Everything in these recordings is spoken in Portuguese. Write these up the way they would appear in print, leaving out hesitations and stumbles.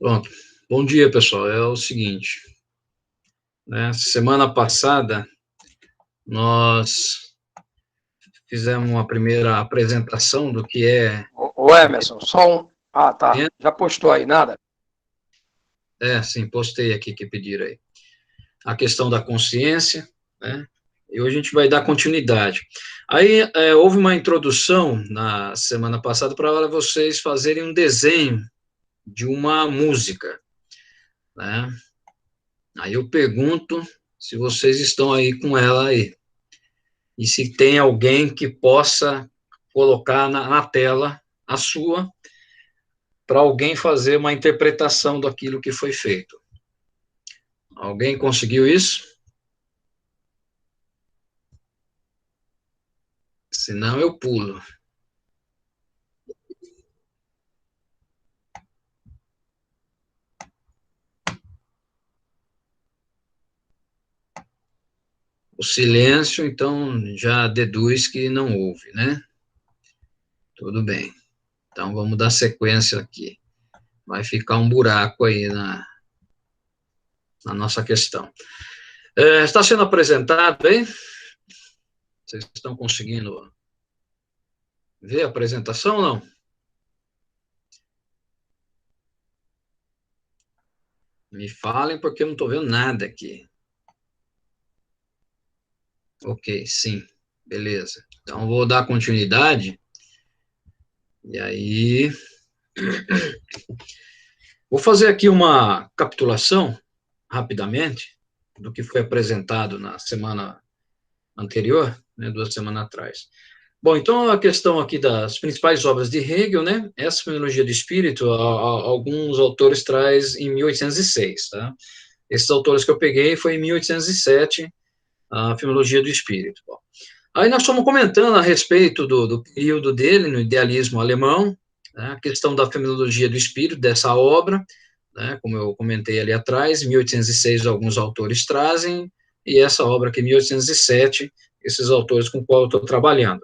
Pronto. Bom dia, pessoal. É o seguinte, né? Semana passada nós fizemos uma primeira apresentação do que é. Ô Emerson, só um. Ah, tá. Já postou aí, nada? Sim, postei aqui que pediram aí. A questão da consciência, né? E hoje a gente vai dar continuidade. Aí houve uma introdução na semana passada para vocês fazerem um desenho de uma música, né? Aí eu pergunto se vocês estão aí com ela aí. E se tem alguém que possa colocar na tela a sua, para alguém fazer uma interpretação daquilo que foi feito. Alguém conseguiu isso? Se não, eu pulo. O silêncio, então, já deduz que não houve, né? Tudo bem. Então, vamos dar sequência aqui. Vai ficar um buraco aí na nossa questão. Está sendo apresentado aí? Vocês estão conseguindo ver a apresentação ou não? Me falem, porque eu não estou vendo nada aqui. Ok, sim, beleza. Então, vou dar continuidade. E aí, vou fazer aqui uma capitulação, rapidamente, do que foi apresentado na semana anterior, né, 2 semanas atrás. Bom, então, a questão aqui das principais obras de Hegel, né, essa Fenomenologia do Espírito, alguns autores traz em 1806, tá? Esses autores que eu peguei foi em 1807, a Fenomenologia do Espírito. Bom, aí nós estamos comentando a respeito do período dele, no idealismo alemão, né, a questão da fenomenologia do espírito, dessa obra, né, como eu comentei ali atrás, em 1806 alguns autores trazem, e essa obra aqui, 1807, esses autores com qual eu estou trabalhando.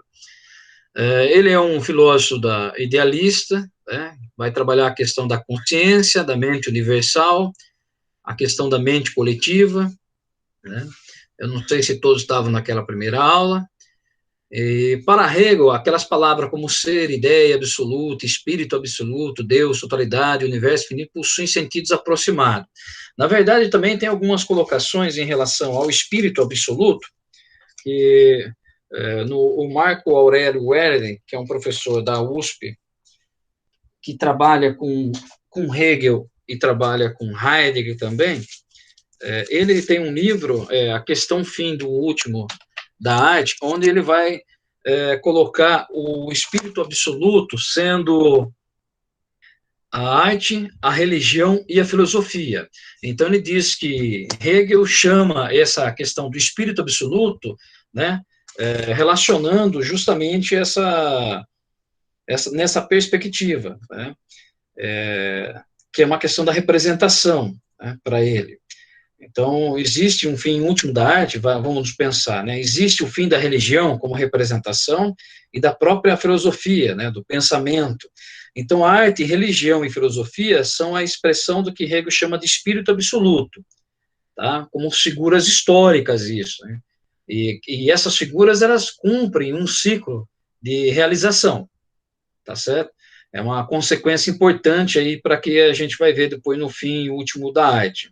Ele é um filósofo idealista, né, vai trabalhar a questão da consciência, da mente universal, a questão da mente coletiva, né, eu não sei se todos estavam naquela primeira aula. E para Hegel, aquelas palavras como ser, ideia absoluta, espírito absoluto, Deus, totalidade, universo finito, possuem sentidos aproximados. Na verdade, também tem algumas colocações em relação ao espírito absoluto, que o Marco Aurélio Werner, que é um professor da USP, que trabalha com Hegel e trabalha com Heidegger também, ele tem um livro, A Questão Fim do Último da Arte, onde ele vai colocar o espírito absoluto sendo a arte, a religião e a filosofia. Então, ele diz que Hegel chama essa questão do espírito absoluto, né, relacionando justamente nessa perspectiva, né, que é uma questão da representação, né, para ele. Então, existe um fim último da arte, vamos pensar, né? Existe o fim da religião como representação e da própria filosofia, né? Do pensamento. Então, arte, religião e filosofia são a expressão do que Hegel chama de espírito absoluto, tá? Como figuras históricas, isso, né? E essas figuras, elas cumprem um ciclo de realização, tá certo? É uma consequência importante aí para que a gente vai ver depois no fim último da arte.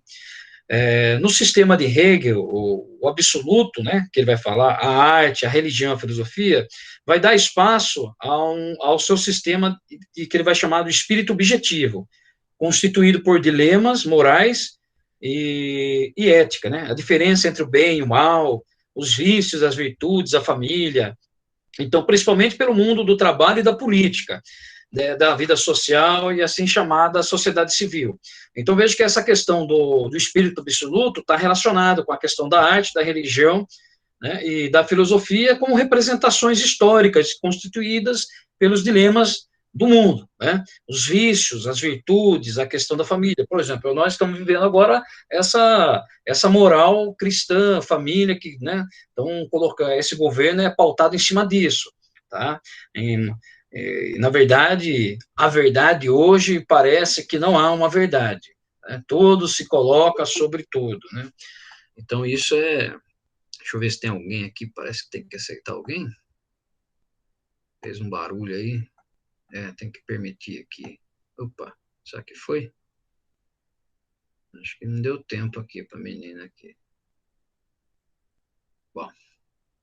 No sistema de Hegel, o absoluto, né, que ele vai falar, a arte, a religião, a filosofia, vai dar espaço ao seu sistema que ele vai chamar de espírito objetivo, constituído por dilemas morais e ética, né, a diferença entre o bem e o mal, os vícios, as virtudes, a família. Então, principalmente pelo mundo do trabalho e da política, né, da vida social e assim chamada sociedade civil. Então, vejo que essa questão do espírito absoluto está relacionada com a questão da arte, da religião, né, e da filosofia como representações históricas constituídas pelos dilemas do mundo, né? Os vícios, as virtudes, a questão da família. Por exemplo, nós estamos vivendo agora essa moral cristã, família, que, né, então, colocar esse governo é pautado em cima disso, tá? Na verdade, a verdade hoje parece que não há uma verdade, né? Tudo se coloca sobre tudo, né? Então, isso é... Deixa eu ver se tem alguém aqui, parece que tem que aceitar alguém. Fez um barulho aí. Tem que permitir aqui. Opa, será que foi? Acho que não deu tempo aqui para a menina aqui. Bom,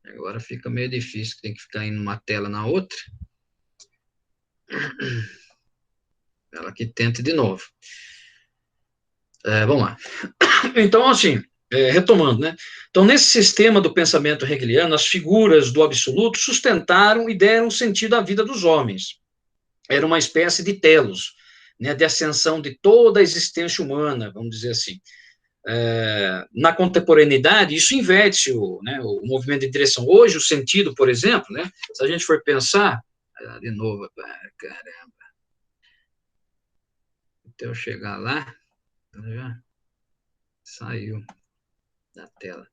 agora fica meio difícil, tem que ficar indo uma tela na outra. Ela que tenta de novo. Vamos lá. Então, assim, retomando, né? Então, nesse sistema do pensamento hegeliano, as figuras do absoluto sustentaram e deram sentido à vida dos homens. Era uma espécie de telos, né, de ascensão de toda a existência humana, vamos dizer assim. Na contemporaneidade, isso inverte o movimento de direção. Hoje, o sentido, por exemplo, né, se a gente for pensar, de novo, caramba, até eu chegar lá, já saiu da tela.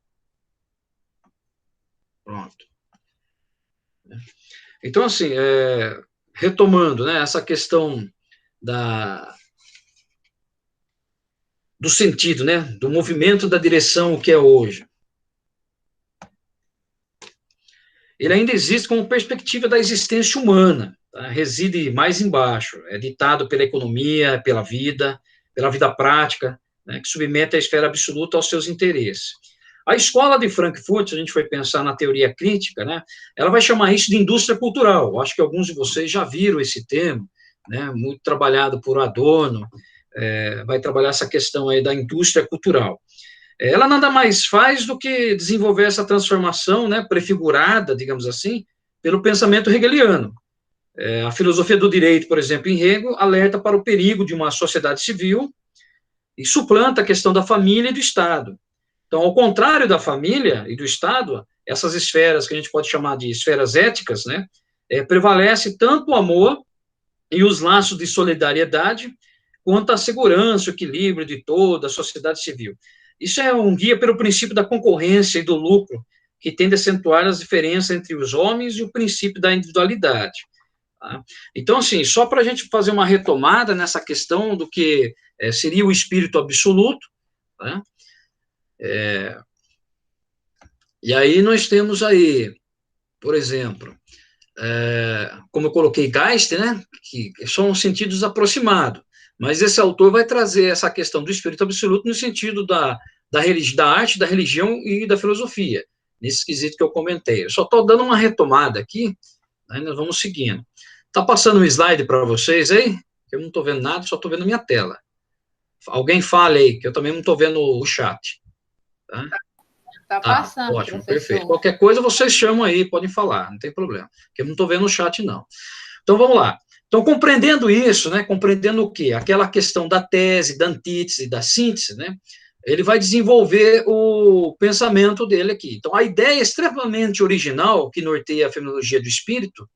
Pronto. Então, assim, retomando, né, essa questão do sentido, né, do movimento da direção, o que é hoje. Ele ainda existe como perspectiva da existência humana, tá? Reside mais embaixo, é ditado pela economia, pela vida prática, né, que submete a esfera absoluta aos seus interesses. A escola de Frankfurt, se a gente for pensar na teoria crítica, né, ela vai chamar isso de indústria cultural. Acho que alguns de vocês já viram esse termo, né, muito trabalhado por Adorno, vai trabalhar essa questão aí da indústria cultural. Ela nada mais faz do que desenvolver essa transformação, né, prefigurada, digamos assim, pelo pensamento hegeliano. A filosofia do direito, por exemplo, em Hegel, alerta para o perigo de uma sociedade civil e suplanta a questão da família e do Estado. Então, ao contrário da família e do Estado, essas esferas que a gente pode chamar de esferas éticas, né, prevalece tanto o amor e os laços de solidariedade, quanto a segurança, o equilíbrio de toda a sociedade civil. Isso é um guia pelo princípio da concorrência e do lucro, que tende a acentuar as diferenças entre os homens e o princípio da individualidade. Tá? Então, assim, só para a gente fazer uma retomada nessa questão do que seria o espírito absoluto, tá? E aí nós temos aí, por exemplo, como eu coloquei, Geist, né, que são sentidos aproximados, mas esse autor vai trazer essa questão do espírito absoluto no sentido da arte, da religião e da filosofia, nesse quesito que eu comentei. Eu só estou dando uma retomada aqui, aí nós vamos seguindo. Está passando um slide para vocês aí? Eu não estou vendo nada, só estou vendo minha tela. Alguém fale aí, que eu também não estou vendo o chat. Tá? Está passando, ótimo, professor. Perfeito. Qualquer coisa vocês chamam aí, podem falar, não tem problema, porque eu não estou vendo o chat, não. Então, vamos lá. Então, compreendendo isso, né, compreendendo o quê? Aquela questão da tese, da antítese, da síntese, né, ele vai desenvolver o pensamento dele aqui. Então, a ideia extremamente original que norteia a fenomenologia do espírito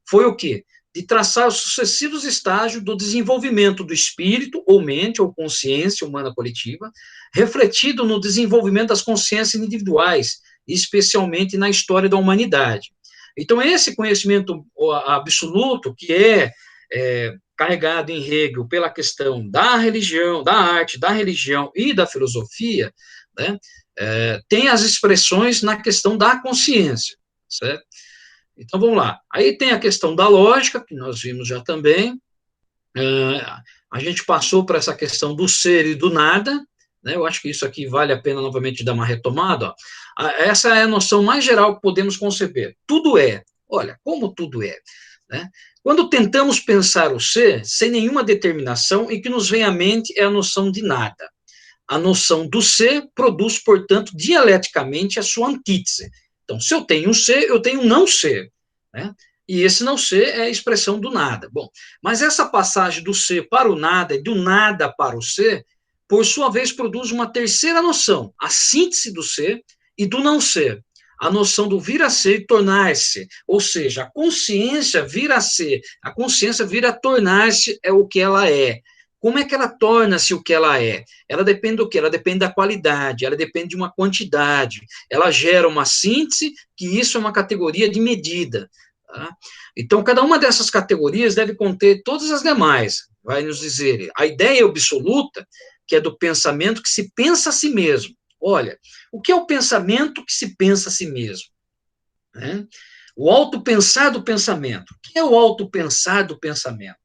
foi o quê? De traçar os sucessivos estágios do desenvolvimento do espírito, ou mente, ou consciência humana coletiva, refletido no desenvolvimento das consciências individuais, especialmente na história da humanidade. Então, esse conhecimento absoluto, que é carregado em Hegel pela questão da religião, da arte, da religião e da filosofia, né, tem as expressões na questão da consciência, certo? Então, vamos lá. Aí tem a questão da lógica, que nós vimos já também. A gente passou por essa questão do ser e do nada, né? Eu acho que isso aqui vale a pena novamente dar uma retomada. Ó. Essa é a noção mais geral que podemos conceber. Tudo é. Olha, como tudo é. Né? Quando tentamos pensar o ser, sem nenhuma determinação, e que nos vem à mente é a noção de nada. A noção do ser produz, portanto, dialeticamente a sua antítese. Então, se eu tenho um ser, eu tenho um não ser, né? E esse não ser é a expressão do nada. Bom, mas essa passagem do ser para o nada e do nada para o ser, por sua vez, produz uma terceira noção, a síntese do ser e do não ser, a noção do vir a ser e tornar-se, ou seja, a consciência vir a ser, a consciência vir a tornar-se é o que ela é. Como é que ela torna-se o que ela é? Ela depende do quê? Ela depende da qualidade, ela depende de uma quantidade, ela gera uma síntese, que isso é uma categoria de medida. Tá? Então, cada uma dessas categorias deve conter todas as demais, vai nos dizer. A ideia absoluta, que é do pensamento que se pensa a si mesmo. Olha, o que é o pensamento que se pensa a si mesmo? Né? O autopensar do pensamento. O que é o autopensar do pensamento?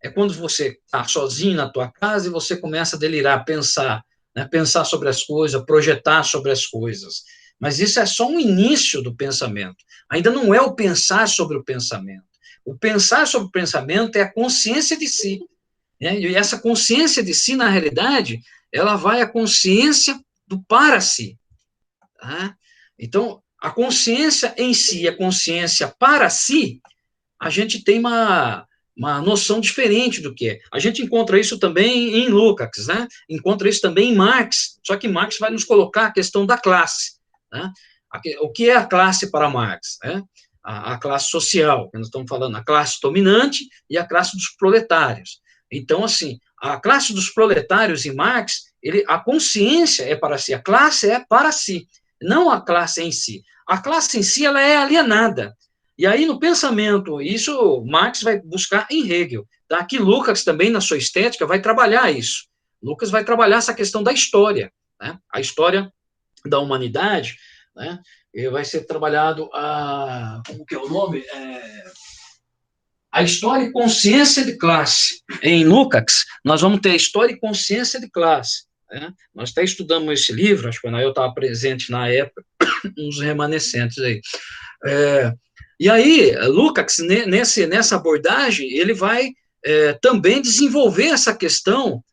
É quando você está sozinho na tua casa e você começa a delirar, pensar, né? Pensar sobre as coisas, projetar sobre as coisas. Mas isso é só um início do pensamento. Ainda não é o pensar sobre o pensamento. O pensar sobre o pensamento é a consciência de si. Né? E essa consciência de si, na realidade, ela vai à consciência do para si. Tá? Então, a consciência em si, a consciência para si, a gente tem uma noção diferente do que é. A gente encontra isso também em Lukács, né? Encontra isso também em Marx, só que Marx vai nos colocar a questão da classe. Né? O que é a classe para Marx? Né? A classe social, que nós estamos falando, a classe dominante e a classe dos proletários. Então, assim, a classe dos proletários em Marx, a consciência é para si, a classe é para si, não a classe em si. A classe em si, ela é alienada. E aí, no pensamento, isso Marx vai buscar em Hegel. Tá? Aqui, Lukács também, na sua estética, vai trabalhar isso. Lukács vai trabalhar essa questão da história, né? A história da humanidade, né? E vai ser trabalhado como que é o nome? A história e consciência de classe. Em Lukács, nós vamos ter a história e consciência de classe. Né? Nós até estudamos esse livro, acho que eu estava presente na época, uns remanescentes aí. E aí, Lukács, nessa abordagem, ele vai também desenvolver essa questão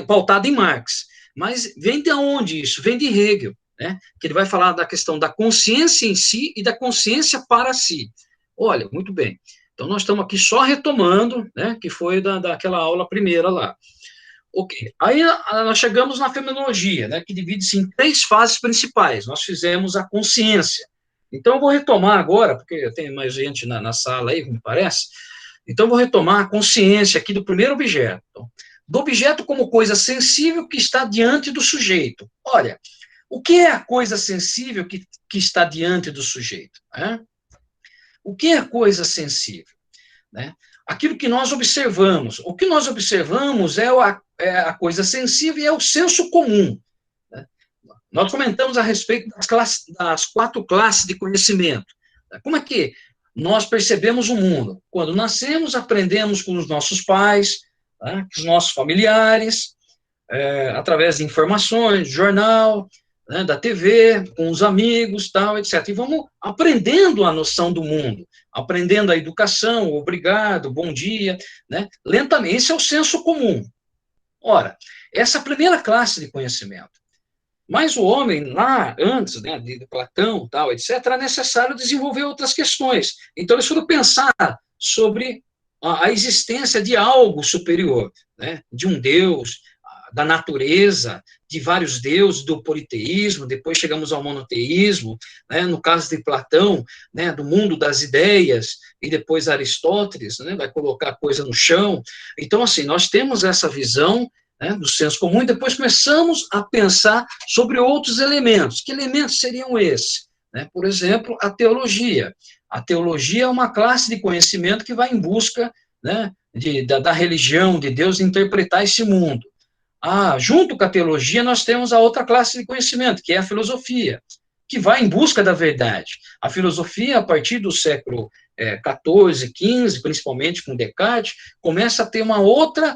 pautada em Marx. Mas vem de onde isso? Vem de Hegel, né? Que ele vai falar da questão da consciência em si e da consciência para si. Olha, muito bem. Então, nós estamos aqui só retomando, né, que foi daquela aula primeira lá. Ok. Aí, nós chegamos na fenomenologia, né, que divide-se em 3 fases principais. Nós fizemos a consciência. Então, eu vou retomar agora, porque tem mais gente na sala aí, me parece. Então, eu vou retomar a consciência aqui do primeiro objeto. Então, do objeto como coisa sensível que está diante do sujeito. Olha, o que é a coisa sensível que está diante do sujeito? Né? O que é a coisa sensível? Né? Aquilo que nós observamos. O que nós observamos é a coisa sensível e é o senso comum. Né? Nós comentamos a respeito das 4 classes de conhecimento. Como é que nós percebemos o mundo? Quando nascemos, aprendemos com os nossos pais, tá? Com os nossos familiares, através de informações, jornal, né, da TV, com os amigos, tal, etc. E vamos aprendendo a noção do mundo, aprendendo a educação, obrigado, bom dia, né? Lentamente, esse é o senso comum. Ora, essa é a primeira classe de conhecimento. Mas o homem, lá antes, né, de Platão, tal, etc., era necessário desenvolver outras questões. Então, eles foram pensar sobre a existência de algo superior, né, de um Deus, da natureza, de vários deuses, do politeísmo, depois chegamos ao monoteísmo, né, no caso de Platão, né, do mundo das ideias, e depois Aristóteles, né, vai colocar a coisa no chão. Então, assim, nós temos essa visão, né, do senso comum, e depois começamos a pensar sobre outros elementos. Que elementos seriam esses? Né? Por exemplo, a teologia. A teologia é uma classe de conhecimento que vai em busca, né, da religião, de Deus, de interpretar esse mundo. Junto com a teologia, nós temos a outra classe de conhecimento, que é a filosofia, que vai em busca da verdade. A filosofia, a partir do século XIV, XV, principalmente com Descartes, começa a ter uma outra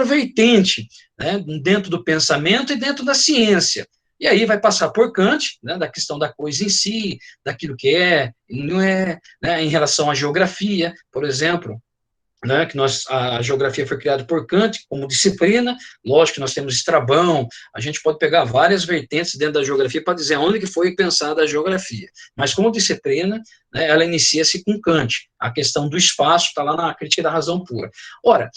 vertente, né, dentro do pensamento e dentro da ciência. E aí vai passar por Kant, né, da questão da coisa em si, daquilo que é e não é, né, em relação à geografia, por exemplo, né, que a geografia foi criada por Kant como disciplina. Lógico que nós temos Estrabão, a gente pode pegar várias vertentes dentro da geografia para dizer onde que foi pensada a geografia, mas como disciplina, né, ela inicia-se com Kant, a questão do espaço está lá na Crítica da Razão Pura. Ora,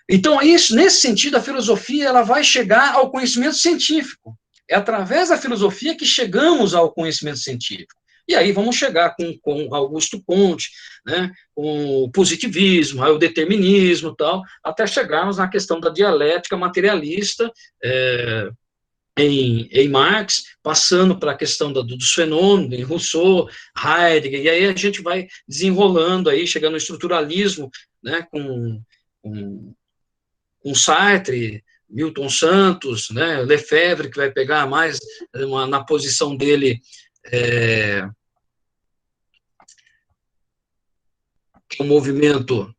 então nesse sentido, a filosofia ela vai chegar ao conhecimento científico, é através da filosofia que chegamos ao conhecimento científico. E aí vamos chegar com Augusto Comte, né, com o positivismo, o determinismo, tal, até chegarmos na questão da dialética materialista, em Marx, passando para a questão dos fenômenos, em Rousseau, Heidegger, e aí a gente vai desenrolando aí, chegando no estruturalismo, né, com Sartre, Milton Santos, né, Lefebvre, que vai pegar mais na posição dele, que é um movimento,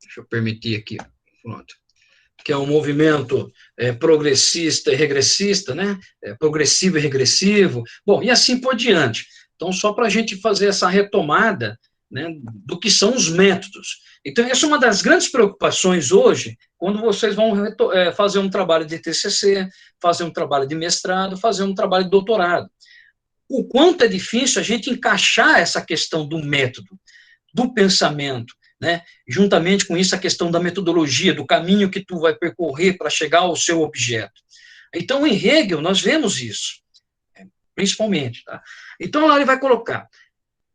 deixa eu permitir aqui, pronto, que é um movimento progressista e regressista, né, progressivo e regressivo, bom, e assim por diante. Então, só para a gente fazer essa retomada, né, do que são os métodos. Então, essa é uma das grandes preocupações hoje, quando vocês vão fazer um trabalho de TCC, fazer um trabalho de mestrado, fazer um trabalho de doutorado. O quanto é difícil a gente encaixar essa questão do método, do pensamento, né? Juntamente com isso, a questão da metodologia, do caminho que tu vai percorrer para chegar ao seu objeto. Então, em Hegel, nós vemos isso, principalmente. Tá? Então, lá ele vai colocar,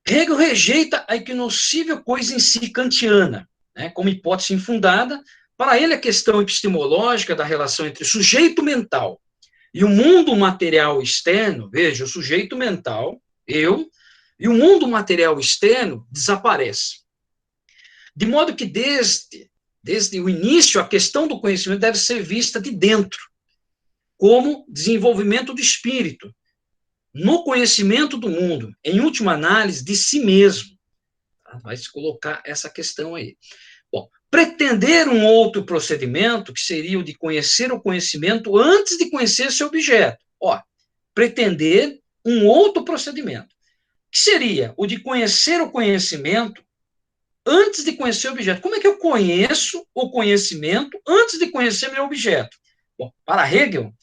Hegel rejeita a ignoscível coisa em si kantiana, né, como hipótese infundada. Para ele, a questão epistemológica da relação entre o sujeito mental e o mundo material externo, veja, o sujeito mental, eu, e o mundo material externo desaparece. De modo que, desde o início, a questão do conhecimento deve ser vista de dentro, como desenvolvimento do espírito, no conhecimento do mundo, em última análise, de si mesmo. Vai se colocar essa questão aí. Bom, pretender um outro procedimento, que seria o de conhecer o conhecimento antes de conhecer seu objeto. Ó, pretender um outro procedimento, que seria o de conhecer o conhecimento antes de conhecer o objeto. Como é que eu conheço o conhecimento antes de conhecer meu objeto? Bom, para Hegel,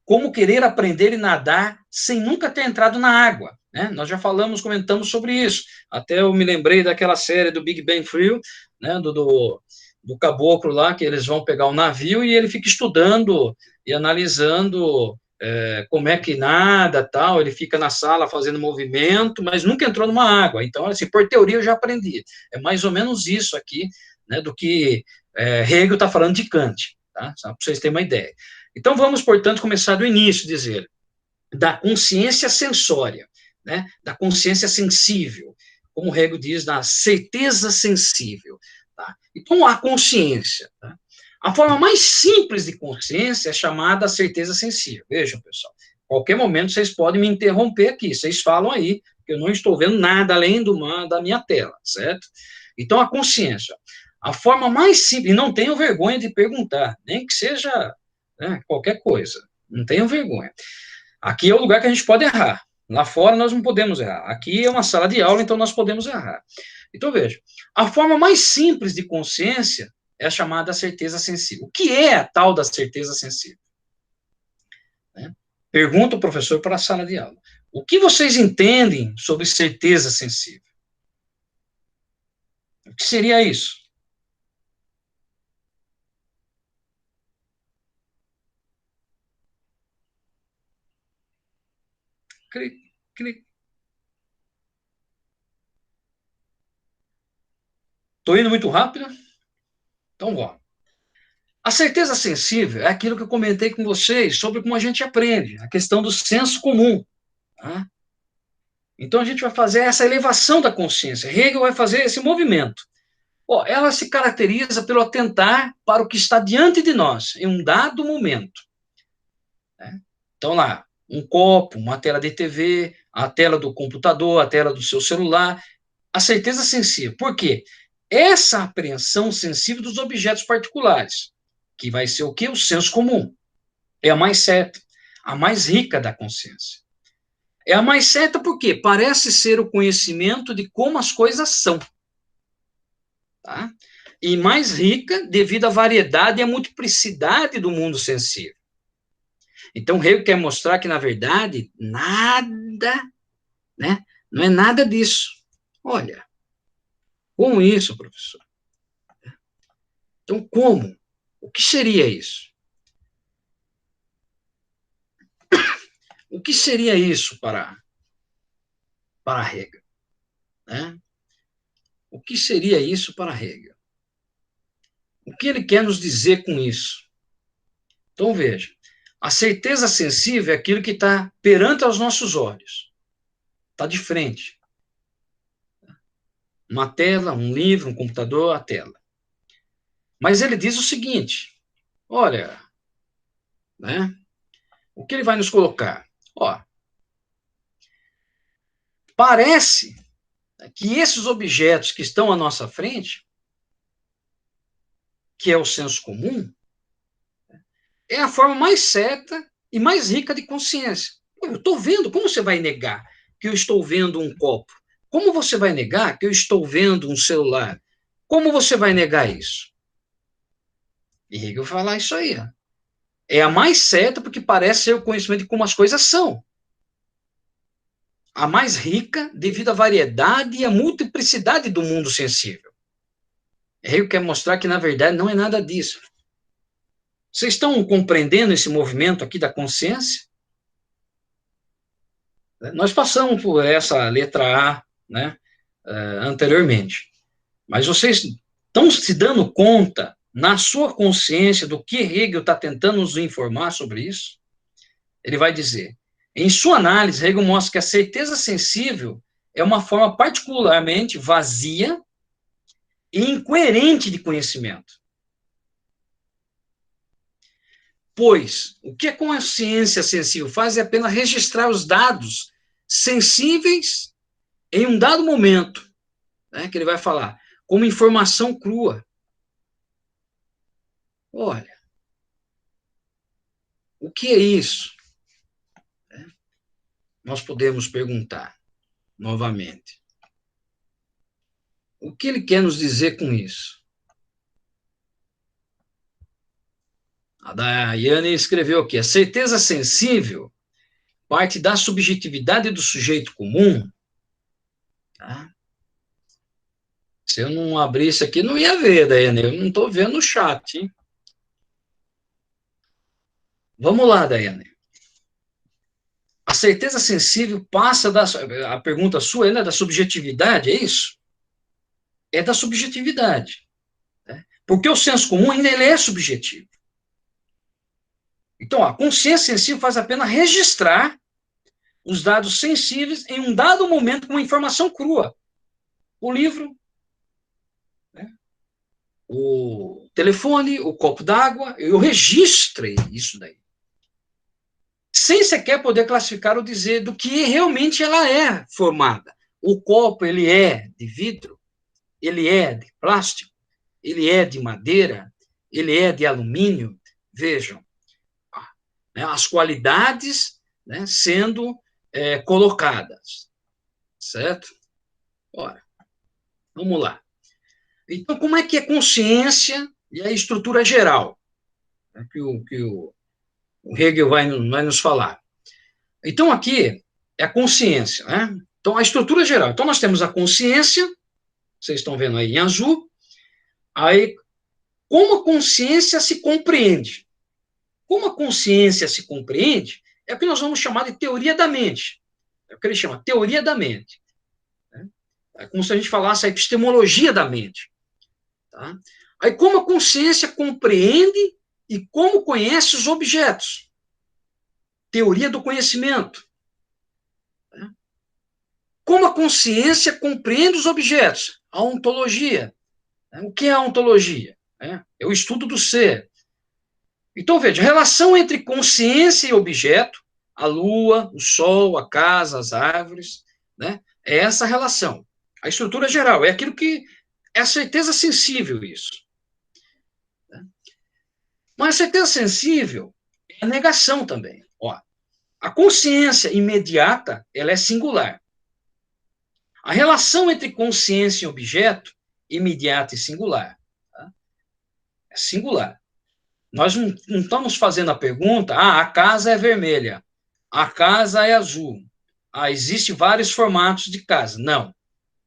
como querer aprender e nadar sem nunca ter entrado na água. Né? Nós já comentamos sobre isso. Até eu me lembrei daquela série do Big Bang Theory, né, do caboclo lá, que eles vão pegar o navio e ele fica estudando e analisando como é que nada, tal, ele fica na sala fazendo movimento, mas nunca entrou numa água. Então, assim, por teoria eu já aprendi. É mais ou menos isso aqui, né, do que Hegel está falando de Kant, tá? Só para vocês terem uma ideia. Então, vamos, portanto, começar do início, dizer, da consciência sensória, né, da consciência sensível, como Hegel diz, da certeza sensível. Tá? Então, a consciência. Tá? A forma mais simples de consciência é chamada certeza sensível. Vejam, pessoal, qualquer momento vocês podem me interromper aqui, vocês falam aí, que eu não estou vendo nada além da minha tela, certo? Então, a consciência. A forma mais simples, e não tenham vergonha de perguntar, nem que seja qualquer coisa, não tenham vergonha. Aqui é o lugar que a gente pode errar. Lá fora nós não podemos errar. Aqui é uma sala de aula, então nós podemos errar. Então, veja, a forma mais simples de consciência é a chamada certeza sensível. O que é a tal da certeza sensível? Né? Pergunta o professor para a sala de aula. O que vocês entendem sobre certeza sensível? O que seria isso? Clique. Estou indo muito rápido? Então, vamos. A certeza sensível é aquilo que eu comentei com vocês sobre como a gente aprende, a questão do senso comum. Tá? Então, a gente vai fazer essa elevação da consciência. Hegel vai fazer esse movimento. Ela se caracteriza pelo atentar para o que está diante de nós, em um dado momento. Né? Então, lá, um copo, uma tela de TV, a tela do computador, a tela do seu celular. A certeza sensível. Por quê? Essa apreensão sensível dos objetos particulares, que vai ser o quê? O senso comum. É a mais certa, a mais rica da consciência. É a mais certa porque parece ser o conhecimento de como as coisas são. Tá? E mais rica devido à variedade e à multiplicidade do mundo sensível. Então, Hegel quer mostrar que, na verdade, nada, né, não é nada disso. Olha, como isso, professor? Então, como? O que seria isso? O que seria isso para Hegel? Né? O que seria isso para Hegel? O que ele quer nos dizer com isso? Então, veja, A certeza sensível é aquilo que está perante aos nossos olhos. Está de frente. Uma tela, um livro, um computador, a tela. Mas ele diz o seguinte, olha, né? O que ele vai nos colocar? Ó, parece que esses objetos que estão à nossa frente, que é o senso comum, é a forma mais certa e mais rica de consciência. Eu estou vendo, como você vai negar que eu estou vendo um copo? Como você vai negar que eu estou vendo um celular? Como você vai negar isso? E Hegel vai falar isso aí. Ó. É a mais certa porque parece ser o conhecimento de como as coisas são. A mais rica devido à variedade e à multiplicidade do mundo sensível. Hegel quer mostrar que, na verdade, não é nada disso. Vocês estão compreendendo esse movimento aqui da consciência? Nós passamos por essa letra A, né, anteriormente. Mas vocês estão se dando conta, na sua consciência, do que Hegel está tentando nos informar sobre isso? Ele vai dizer, em sua análise, Hegel mostra que a certeza sensível é uma forma particularmente vazia e incoerente de conhecimento. Pois, o que a consciência sensível faz é apenas registrar os dados sensíveis em um dado momento, né, que ele vai falar, como informação crua. Olha, o que é isso? Nós podemos perguntar novamente. O que ele quer nos dizer com isso? A Daiane escreveu aqui, a certeza sensível parte da subjetividade do sujeito comum. Tá? Se eu não abrisse aqui, não ia ver, Daiane. Eu não estou vendo o chat. Hein? Vamos lá, Daiane. A certeza sensível passa da... A pergunta sua é da subjetividade, é isso? É da subjetividade. Né? Porque o senso comum ainda ele é subjetivo. Então, a consciência sensível faz apenas registrar os dados sensíveis em um dado momento com uma informação crua. O livro, né? O telefone, o copo d'água, eu registrei isso daí. Sem sequer poder classificar ou dizer do que realmente ela é formada. O copo, ele é de vidro, ele é de plástico, ele é de madeira, ele é de alumínio. Vejam, né, as qualidades, né, sendo colocadas, certo? Ora, vamos lá. Então, como é que é consciência e a estrutura geral? É que o Hegel vai nos falar. Então, aqui é a consciência, né? Então, a estrutura geral. Então, nós temos a consciência, vocês estão vendo aí em azul, aí, como a consciência se compreende? Como a consciência se compreende, é o que nós vamos chamar de teoria da mente. É o que ele chama teoria da mente. É como se a gente falasse a epistemologia da mente. Tá? Aí, como a consciência compreende e como conhece os objetos. Teoria do conhecimento. Como a consciência compreende os objetos. A ontologia. O que é a ontologia? É o estudo do ser. Então, veja, a relação entre consciência e objeto, a lua, o sol, a casa, as árvores, né? É essa relação. A estrutura geral, é aquilo que é a certeza sensível, isso. Mas a certeza sensível é a negação também. Ó, a consciência imediata, ela é singular. A relação entre consciência e objeto, imediata e singular. Tá? É singular. Nós não estamos fazendo a pergunta, a casa é vermelha, a casa é azul. Existem vários formatos de casa. Não.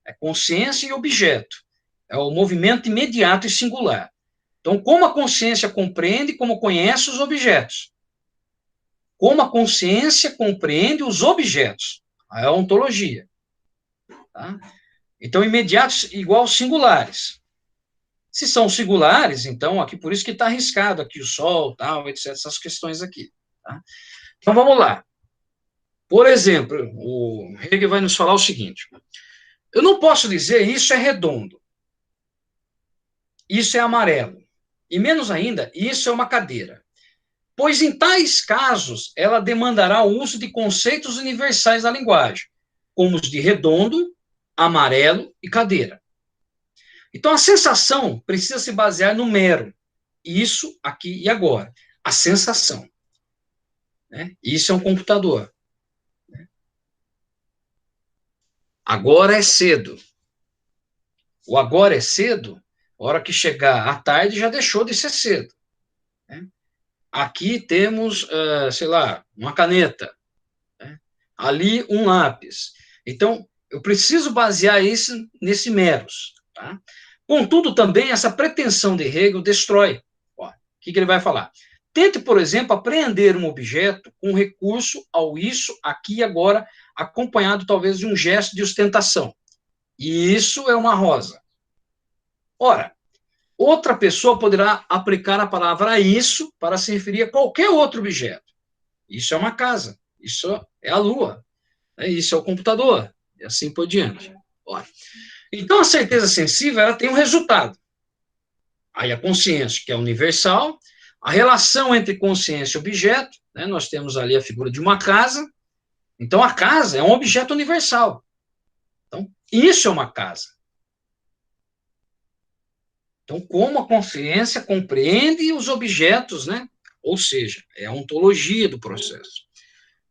É consciência e objeto. É o movimento imediato e singular. Então, como a consciência compreende, como conhece os objetos. Como a consciência compreende os objetos. É a ontologia. Tá? Então, imediatos igual singulares. Se são singulares, então, aqui por isso que está arriscado aqui o sol, tal, etc., essas questões aqui. Tá? Então, vamos lá. Por exemplo, o Hegel vai nos falar o seguinte: eu não posso dizer isso é redondo, isso é amarelo, e menos ainda, isso é uma cadeira, pois em tais casos ela demandará o uso de conceitos universais da linguagem, como os de redondo, amarelo e cadeira. Então, a sensação precisa se basear no mero, isso, aqui e agora. A sensação. Né? Isso é um computador. Agora é cedo. O agora é cedo, a hora que chegar à tarde já deixou de ser cedo. Né? Aqui temos, sei lá, uma caneta. Né? Ali um lápis. Então, eu preciso basear isso nesse meros. Tá? Contudo, também, essa pretensão de Hegel destrói. Ó, o que ele vai falar? Tente, por exemplo, apreender um objeto com recurso ao isso, aqui e agora, acompanhado talvez de um gesto de ostentação. E isso é uma rosa. Ora, outra pessoa poderá aplicar a palavra isso para se referir a qualquer outro objeto. Isso é uma casa, isso é a lua, isso é o computador, e assim por diante. Ora, então, a certeza sensível ela tem um resultado. Aí a consciência, que é universal, a relação entre consciência e objeto, né, nós temos ali a figura de uma casa. Então, a casa é um objeto universal. Então, isso é uma casa. Então, como a consciência compreende os objetos, né? Ou seja, é a ontologia do processo.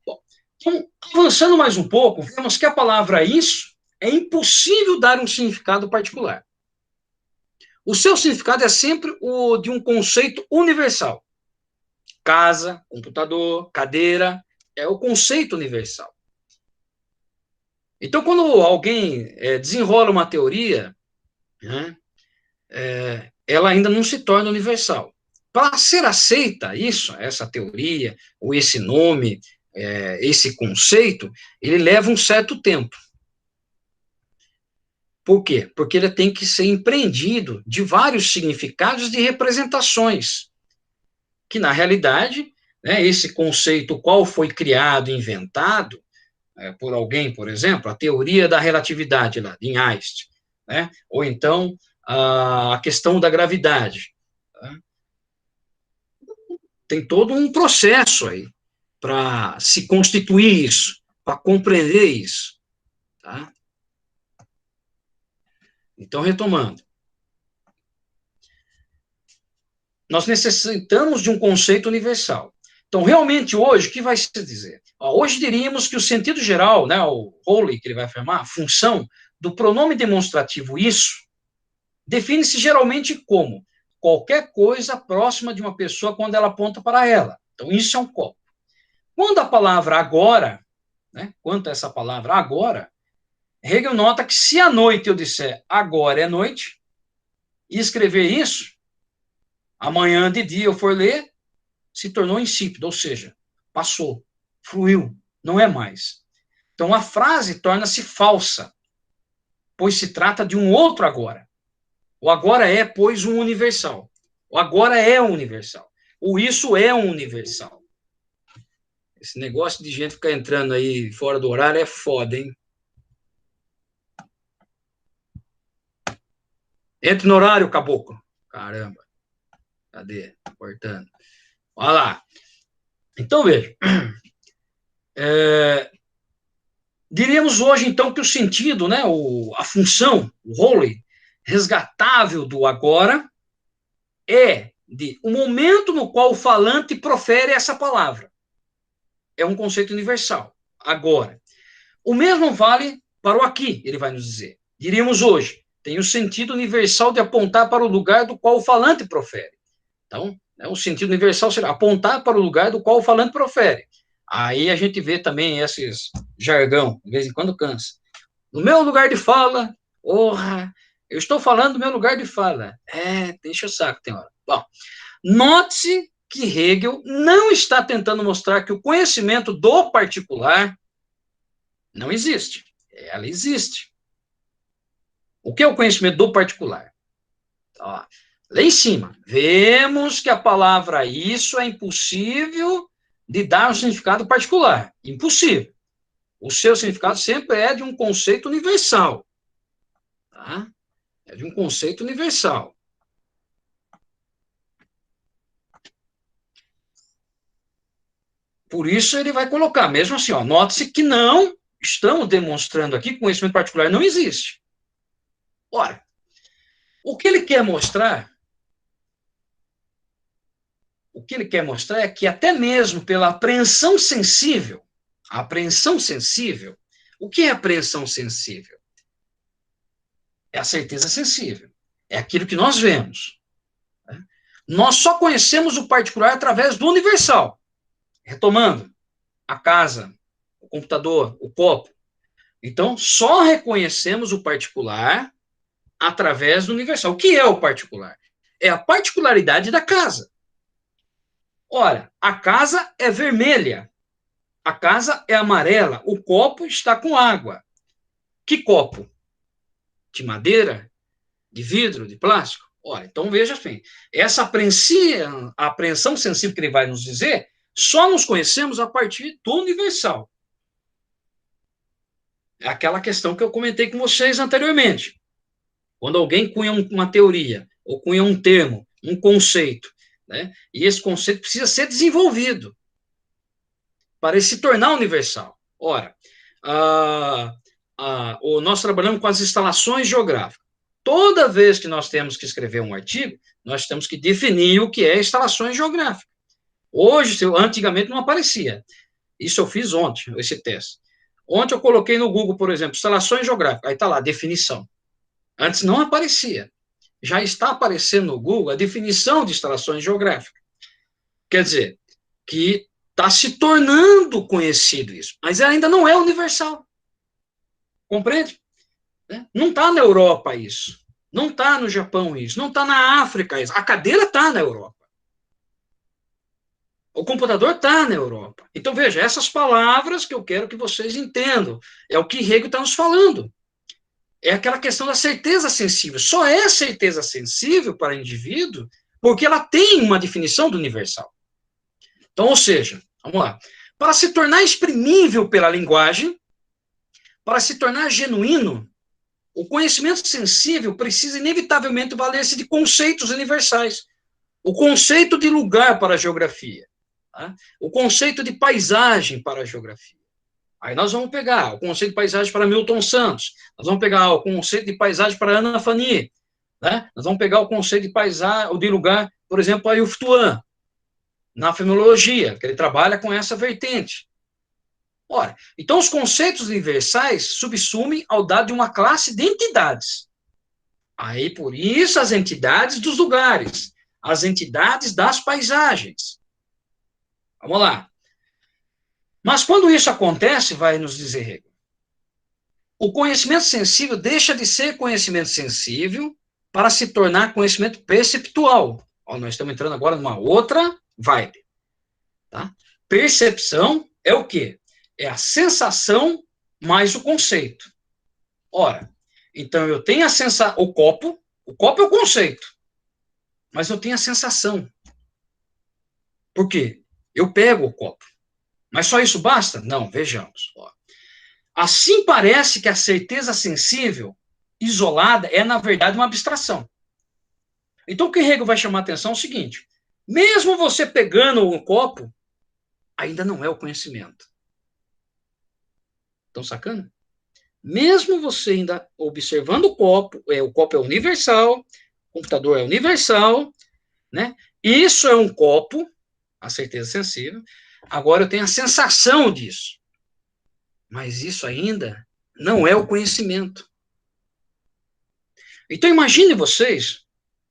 Bom, então, avançando mais um pouco, vemos que a palavra isso é impossível dar um significado particular. O seu significado é sempre o de um conceito universal. Casa, computador, cadeira, é o conceito universal. Então, quando alguém desenrola uma teoria, né, ela ainda não se torna universal. Para ser aceita isso, essa teoria, ou esse nome, esse conceito, ele leva um certo tempo. Por quê? Porque ele tem que ser empreendido de vários significados de representações, que, na realidade, né, esse conceito, qual foi criado e inventado por alguém, por exemplo, a teoria da relatividade, lá, em Einstein, né, ou então a questão da gravidade. Tá? Tem todo um processo aí para se constituir isso, para compreender isso. Tá? Então, retomando. Nós necessitamos de um conceito universal. Então, realmente, hoje, o que vai se dizer? Hoje diríamos que o sentido geral, né, o Rowley, que ele vai afirmar, a função do pronome demonstrativo isso, define-se geralmente como qualquer coisa próxima de uma pessoa quando ela aponta para ela. Então, isso é um copo. Quando a palavra agora, né, quanto a essa palavra agora, Hegel nota que se à noite eu disser agora é noite, e escrever isso, amanhã de dia eu for ler, se tornou insípido, ou seja, passou, fluiu, não é mais. Então, a frase torna-se falsa, pois se trata de um outro agora. O agora é, pois, um universal. O agora é um universal. O isso é um universal. Esse negócio de gente ficar entrando aí fora do horário é foda, hein? Entre no horário, caboclo. Caramba. Cadê? Cortando. Olha lá. Então, veja. Diríamos hoje, então, que o sentido, né, a função, o Rowley, resgatável do agora, é de o momento no qual o falante profere essa palavra. É um conceito universal. Agora. O mesmo vale para o aqui, ele vai nos dizer. Diríamos hoje, tem o sentido universal de apontar para o lugar do qual o falante profere. Então, o sentido universal será apontar para o lugar do qual o falante profere. Aí a gente vê também esses jargão, de vez em quando cansa. No meu lugar de fala, eu estou falando do meu lugar de fala. Deixa o saco, tem hora. Bom, note-se que Hegel não está tentando mostrar que o conhecimento do particular não existe. Ela existe. O que é o conhecimento do particular? Ó, lá em cima, vemos que a palavra isso é impossível de dar um significado particular. Impossível. O seu significado sempre é de um conceito universal. Tá? É de um conceito universal. Por isso ele vai colocar, mesmo assim, ó, note-se que não estamos demonstrando aqui que conhecimento particular não existe. Ora, o que ele quer mostrar é que até mesmo pela apreensão sensível, o que é apreensão sensível? É a certeza sensível. É aquilo que nós vemos. Né? Nós só conhecemos o particular através do universal. Retomando, a casa, o computador, o copo. Então, só reconhecemos o particular através do universal. O que é o particular? É a particularidade da casa. Ora, a casa é vermelha, a casa é amarela, o copo está com água. Que copo? De madeira? De vidro? De plástico? Ora, então veja assim, essa apreensão sensível que ele vai nos dizer, só nos conhecemos a partir do universal. É aquela questão que eu comentei com vocês anteriormente. Quando alguém cunha uma teoria, ou cunha um termo, um conceito, né? E esse conceito precisa ser desenvolvido para ele se tornar universal. Ora, nós trabalhamos com as instalações geográficas. Toda vez que nós temos que escrever um artigo, nós temos que definir o que é instalações geográficas. Hoje, antigamente não aparecia. Isso eu fiz ontem, esse teste. Ontem eu coloquei no Google, por exemplo, instalações geográficas. Aí está lá, definição. Antes não aparecia. Já está aparecendo no Google a definição de instalações geográficas. Quer dizer, que está se tornando conhecido isso, mas ainda não é universal. Compreende? Não está na Europa isso. Não está no Japão isso. Não está na África isso. A cadeira está na Europa. O computador está na Europa. Então, veja, essas palavras que eu quero que vocês entendam. É o que Hegel está nos falando. É aquela questão da certeza sensível. Só é certeza sensível para o indivíduo porque ela tem uma definição do universal. Então, ou seja, vamos lá. Para se tornar exprimível pela linguagem, para se tornar genuíno, o conhecimento sensível precisa inevitavelmente valer-se de conceitos universais. O conceito de lugar para a geografia. Tá? O conceito de paisagem para a geografia. Aí nós vamos pegar o conceito de paisagem para Milton Santos, nós vamos pegar o conceito de paisagem para Ana Fani, né? Nós vamos pegar o conceito de paisagem, ou de lugar, por exemplo, para Yuf Tuan, na fenomenologia, que ele trabalha com essa vertente. Ora, então os conceitos universais subsumem ao dado de uma classe de entidades. Aí, por isso, as entidades dos lugares, as entidades das paisagens. Vamos lá. Mas quando isso acontece, vai nos dizer Hegel, o conhecimento sensível deixa de ser conhecimento sensível para se tornar conhecimento perceptual. Ó, nós estamos entrando agora numa outra vibe. Tá? Percepção é o quê? É a sensação mais o conceito. Ora, então eu tenho a sensação, o copo é o conceito, mas eu tenho a sensação. Por quê? Eu pego o copo. Mas só isso basta? Não, vejamos. Ó. Assim parece que a certeza sensível, isolada, é, na verdade, uma abstração. Então, o que Hegel vai chamar a atenção é o seguinte, mesmo você pegando o copo, ainda não é o conhecimento. Estão sacando? Mesmo você ainda observando o copo é universal, o computador é universal, né? Isso é um copo, a certeza sensível. Agora eu tenho a sensação disso. Mas isso ainda não é o conhecimento. Então imagine vocês,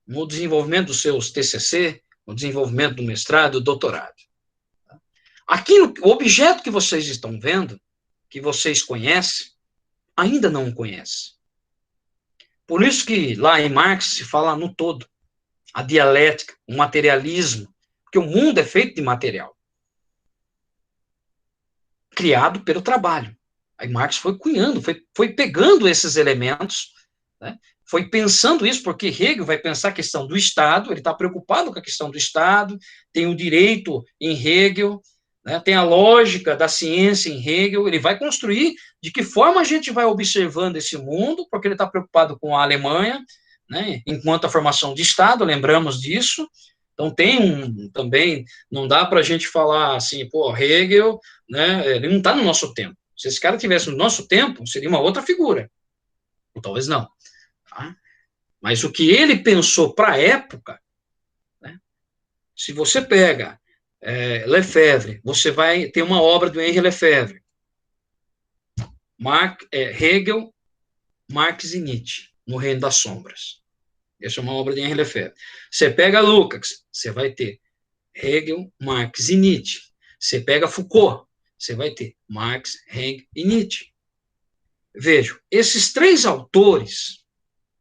no desenvolvimento dos seus TCC, no desenvolvimento do mestrado, do doutorado. Aquilo, o objeto que vocês estão vendo, que vocês conhecem, ainda não o conhecem. Por isso que lá em Marx se fala no todo. A dialética, o materialismo, porque o mundo é feito de material. Criado pelo trabalho. Aí Marx foi cunhando, foi pegando esses elementos, né? Foi pensando isso, porque Hegel vai pensar a questão do Estado, ele está preocupado com a questão do Estado, tem o direito em Hegel, né? Tem a lógica da ciência em Hegel, ele vai construir de que forma a gente vai observando esse mundo, porque ele está preocupado com a Alemanha, né? Enquanto a formação de Estado, lembramos disso. Então, também, não dá para a gente falar assim, pô, Hegel, né? Ele não está no nosso tempo. Se esse cara tivesse no nosso tempo, seria uma outra figura. Ou talvez não. Tá? Mas o que ele pensou para a época, né? Se você pega Lefebvre, você vai ter uma obra do Henri Lefebvre, Hegel, Marx e Nietzsche, no Reino das Sombras. Essa é uma obra de Henri Lefebvre. Você pega Lukács, você vai ter Hegel, Marx e Nietzsche. Você pega Foucault, você vai ter Marx, Hegel e Nietzsche. Vejam, esses três autores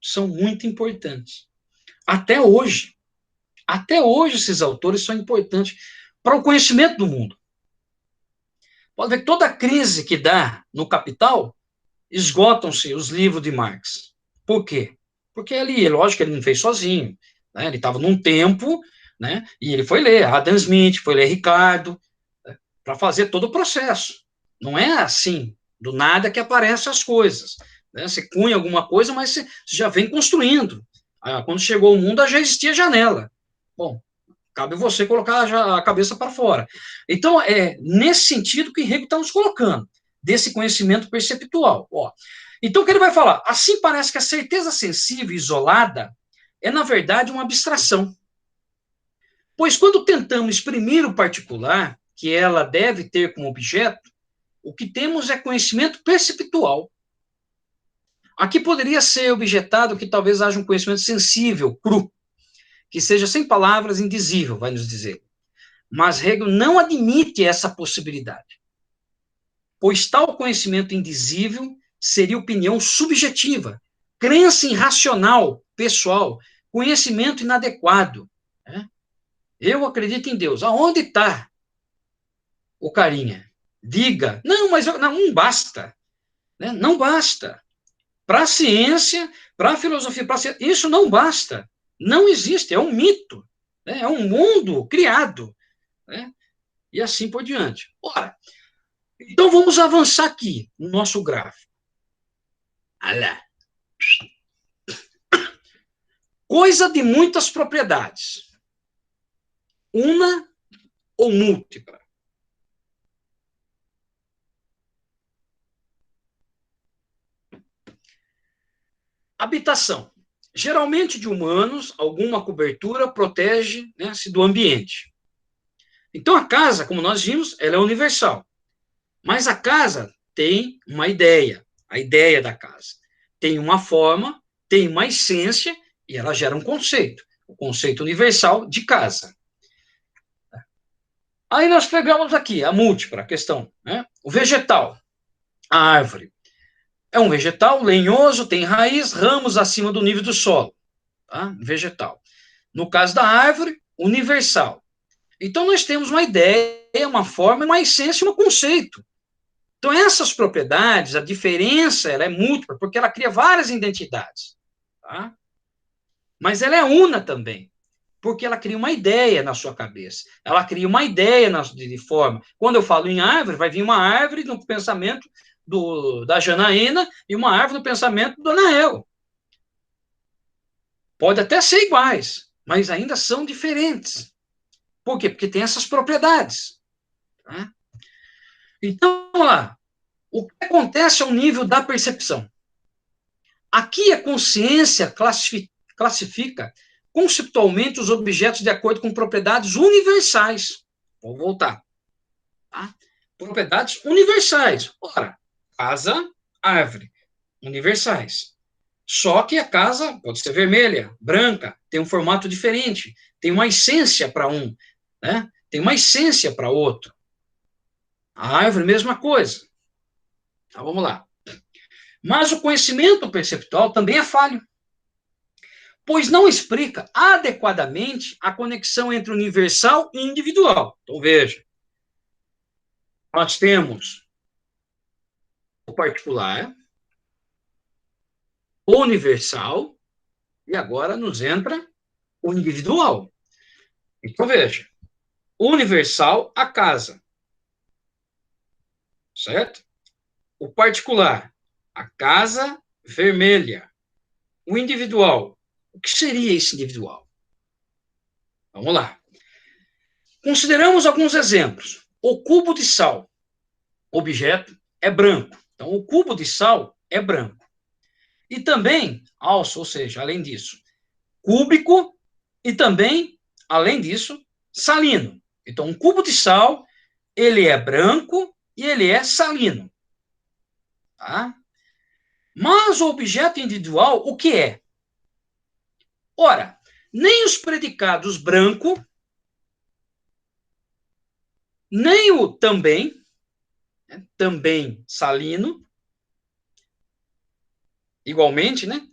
são muito importantes. Até hoje esses autores são importantes para o conhecimento do mundo. Pode ver que toda crise que dá no Capital, esgotam-se os livros de Marx. Por quê? Porque ali, lógico que ele não fez sozinho, né? Ele estava num tempo, né? E ele foi ler Adam Smith, foi ler Ricardo, né? Para fazer todo o processo. Não é assim, do nada que aparecem as coisas, né? Você cunha alguma coisa, mas você já vem construindo. Quando chegou o mundo, já existia janela. Bom, cabe você colocar a cabeça para fora. Então, é nesse sentido que Hegel está nos colocando, desse conhecimento perceptual. Ó. Então, o que ele vai falar? Assim parece que a certeza sensível isolada é, na verdade, uma abstração. Pois quando tentamos exprimir o particular, que ela deve ter como objeto, o que temos é conhecimento perceptual. Aqui poderia ser objetado que talvez haja um conhecimento sensível, cru, que seja sem palavras, indizível, vai nos dizer. Mas Hegel não admite essa possibilidade, pois tal conhecimento indizível seria opinião subjetiva, crença irracional, pessoal, conhecimento inadequado. Né? Eu acredito em Deus. Aonde está o carinha? Diga. Não, mas não basta. Né? Não basta. Para a ciência, para a filosofia, para a ciência, isso não basta. Não existe, é um mito. Né? É um mundo criado. Né? E assim por diante. Ora, então vamos avançar aqui no nosso gráfico. Olha. Coisa de muitas propriedades. Una ou múltipla. Habitação. Geralmente de humanos, alguma cobertura protege, né, do ambiente. Então a casa, como nós vimos, ela é universal. Mas a casa tem uma ideia, a ideia da casa. Tem uma forma, tem uma essência e ela gera um conceito, o conceito universal de casa. Aí nós pegamos aqui a múltipla questão, né? O vegetal, a árvore. É um vegetal lenhoso, tem raiz, ramos acima do nível do solo. Tá? Vegetal. No caso da árvore, universal. Então nós temos uma ideia, uma forma, uma essência, um conceito. Então, essas propriedades, a diferença, ela é múltipla, porque ela cria várias identidades. Tá? Mas ela é una também, porque ela cria uma ideia na sua cabeça. Ela cria uma ideia de forma. Quando eu falo em árvore, vai vir uma árvore no pensamento da Janaína e uma árvore no pensamento do Anael. Pode até ser iguais, mas ainda são diferentes. Por quê? Porque tem essas propriedades. Tá? Então, vamos lá. O que acontece ao nível da percepção? Aqui a consciência classifica conceptualmente os objetos de acordo com propriedades universais. Vou voltar. Tá? Propriedades universais. Ora, casa, árvore. Universais. Só que a casa pode ser vermelha, branca, tem um formato diferente, tem uma essência para um, né? Tem uma essência para outro. A árvore, mesma coisa. Então, vamos lá. Mas o conhecimento perceptual também é falho, pois não explica adequadamente a conexão entre universal e individual. Então, veja, nós temos o particular, o universal, e agora nos entra o individual. Então, veja, universal, a casa. certo? O particular, a casa vermelha. O individual, o que seria esse individual? Vamos lá. Consideramos alguns exemplos. O cubo de sal, objeto, é branco. Então, o cubo de sal é branco. E também, ou seja, além disso, cúbico e também, além disso, salino. Então, um cubo de sal, ele é branco e ele é salino. Tá? Mas o objeto individual, o que é? Ora, nem os predicados branco, nem o também, né, também salino, igualmente, né,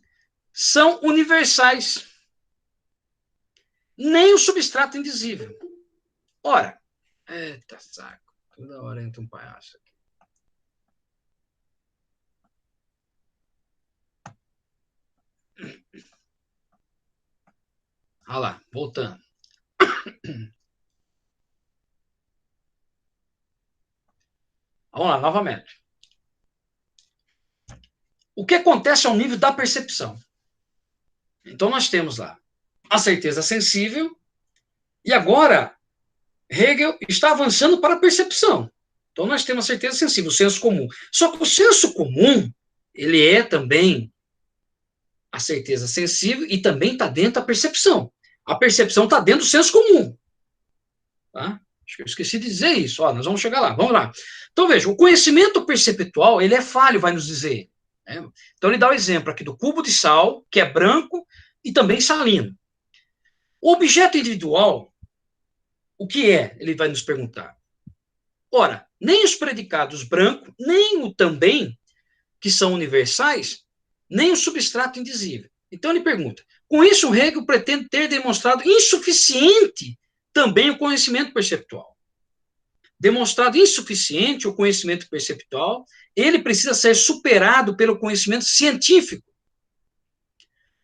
são universais. Nem o substrato indizível. Ora, eita saco, toda hora entra um palhaço aqui. Olha lá, voltando. Vamos lá, novamente. O que acontece ao nível da percepção? Então, nós temos lá a certeza sensível, e agora Hegel está avançando para a percepção. Então, nós temos a certeza sensível, o senso comum. Só que o senso comum, ele é também a certeza sensível e também está dentro da percepção. A percepção está dentro do senso comum. Tá? Acho que eu esqueci de dizer isso. Ó, nós vamos chegar lá. Vamos lá. Então, veja, o conhecimento perceptual, ele é falho, vai nos dizer. Né? Então, ele dá o exemplo aqui do cubo de sal, que é branco e também salino. O objeto individual, o que é? Ele vai nos perguntar. Ora, nem os predicados branco, nem o também, que são universais, nem o substrato indizível. Então, ele pergunta, com isso, o Hegel pretende ter demonstrado insuficiente também o conhecimento perceptual. Demonstrado insuficiente o conhecimento perceptual, ele precisa ser superado pelo conhecimento científico,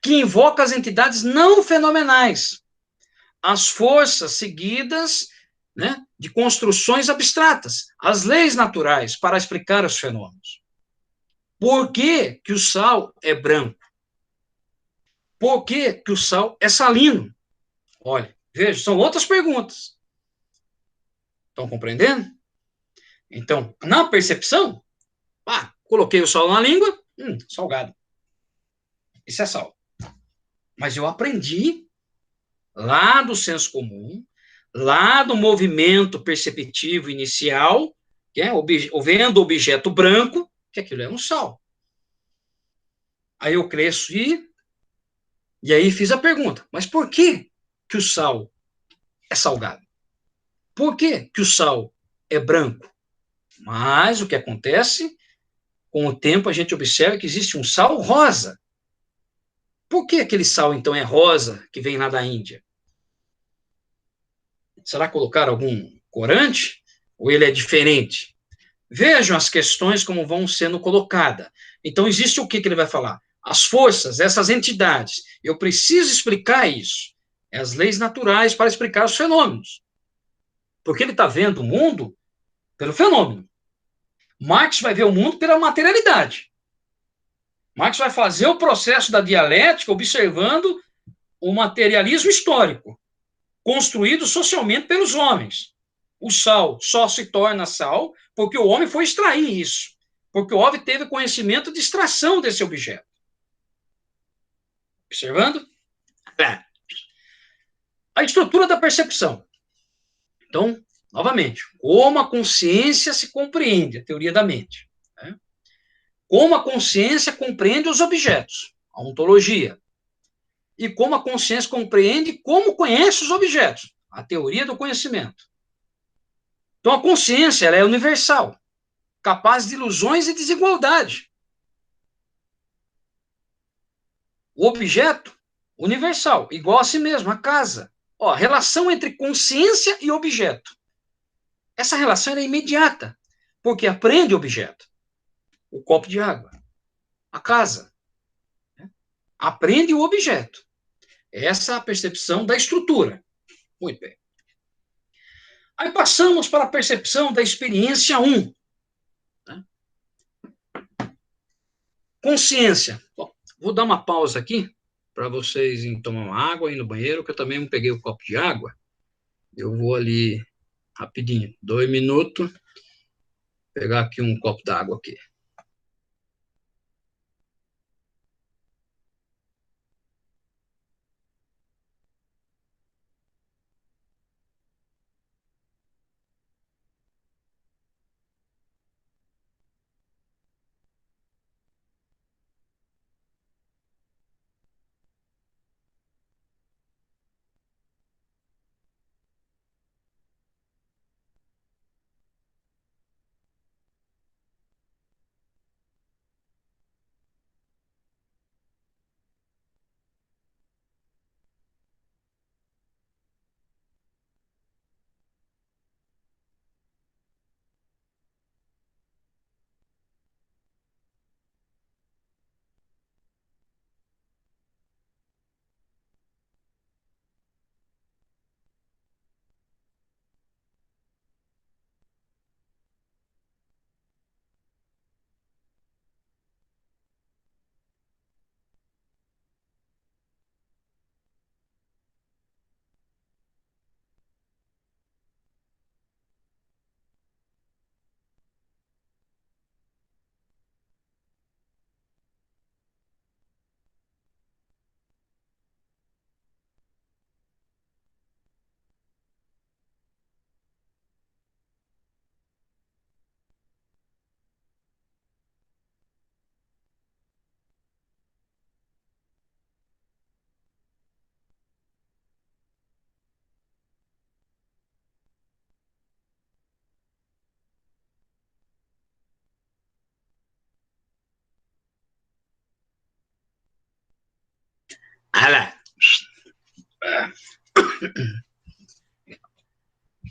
que invoca as entidades não fenomenais, as forças seguidas, né, de construções abstratas, as leis naturais, para explicar os fenômenos. Por que que o sal é branco? Por que que o sal é salino? Olha, veja, são outras perguntas. Estão compreendendo? Então, na percepção, coloquei o sal na língua, salgado. Isso é sal. Mas eu aprendi lá do senso comum, lá do movimento perceptivo inicial, que é vendo o objeto branco, que aquilo é um sal. Aí eu cresci e aí fiz a pergunta, mas por que que o sal é salgado? Por que que o sal é branco? Mas o que acontece, com o tempo a gente observa que existe um sal rosa. Por que aquele sal, então, é rosa, que vem lá da Índia? Será colocar algum corante? Ou ele é diferente? Vejam as questões como vão sendo colocadas. Então, existe o que ele vai falar? As forças, essas entidades. Eu preciso explicar isso. É as leis naturais para explicar os fenômenos. Porque ele está vendo o mundo pelo fenômeno. Marx vai ver o mundo pela materialidade. Marx vai fazer o processo da dialética observando o materialismo histórico, construído socialmente pelos homens. O sal só se torna sal porque o homem foi extrair isso, porque o homem teve conhecimento de extração desse objeto. Observando? A estrutura da percepção. Então, novamente, como a consciência se compreende, a teoria da mente. Né? Como a consciência compreende os objetos, a ontologia. E como a consciência compreende como conhece os objetos, a teoria do conhecimento. Então, a consciência ela é universal, capaz de ilusões e desigualdade. O objeto, universal, igual a si mesmo, a casa. Ó, relação entre consciência e objeto. Essa relação é imediata, porque aprende o objeto. O copo de água, a casa. Aprende o objeto. Essa é a percepção da estrutura. Muito bem. Aí passamos para a percepção da experiência 1. Consciência. Bom, vou dar uma pausa aqui para vocês irem tomar uma água, ir no banheiro, que eu também não peguei o copo de água. Eu vou ali rapidinho, 2 minutos, pegar aqui um copo d'água aqui.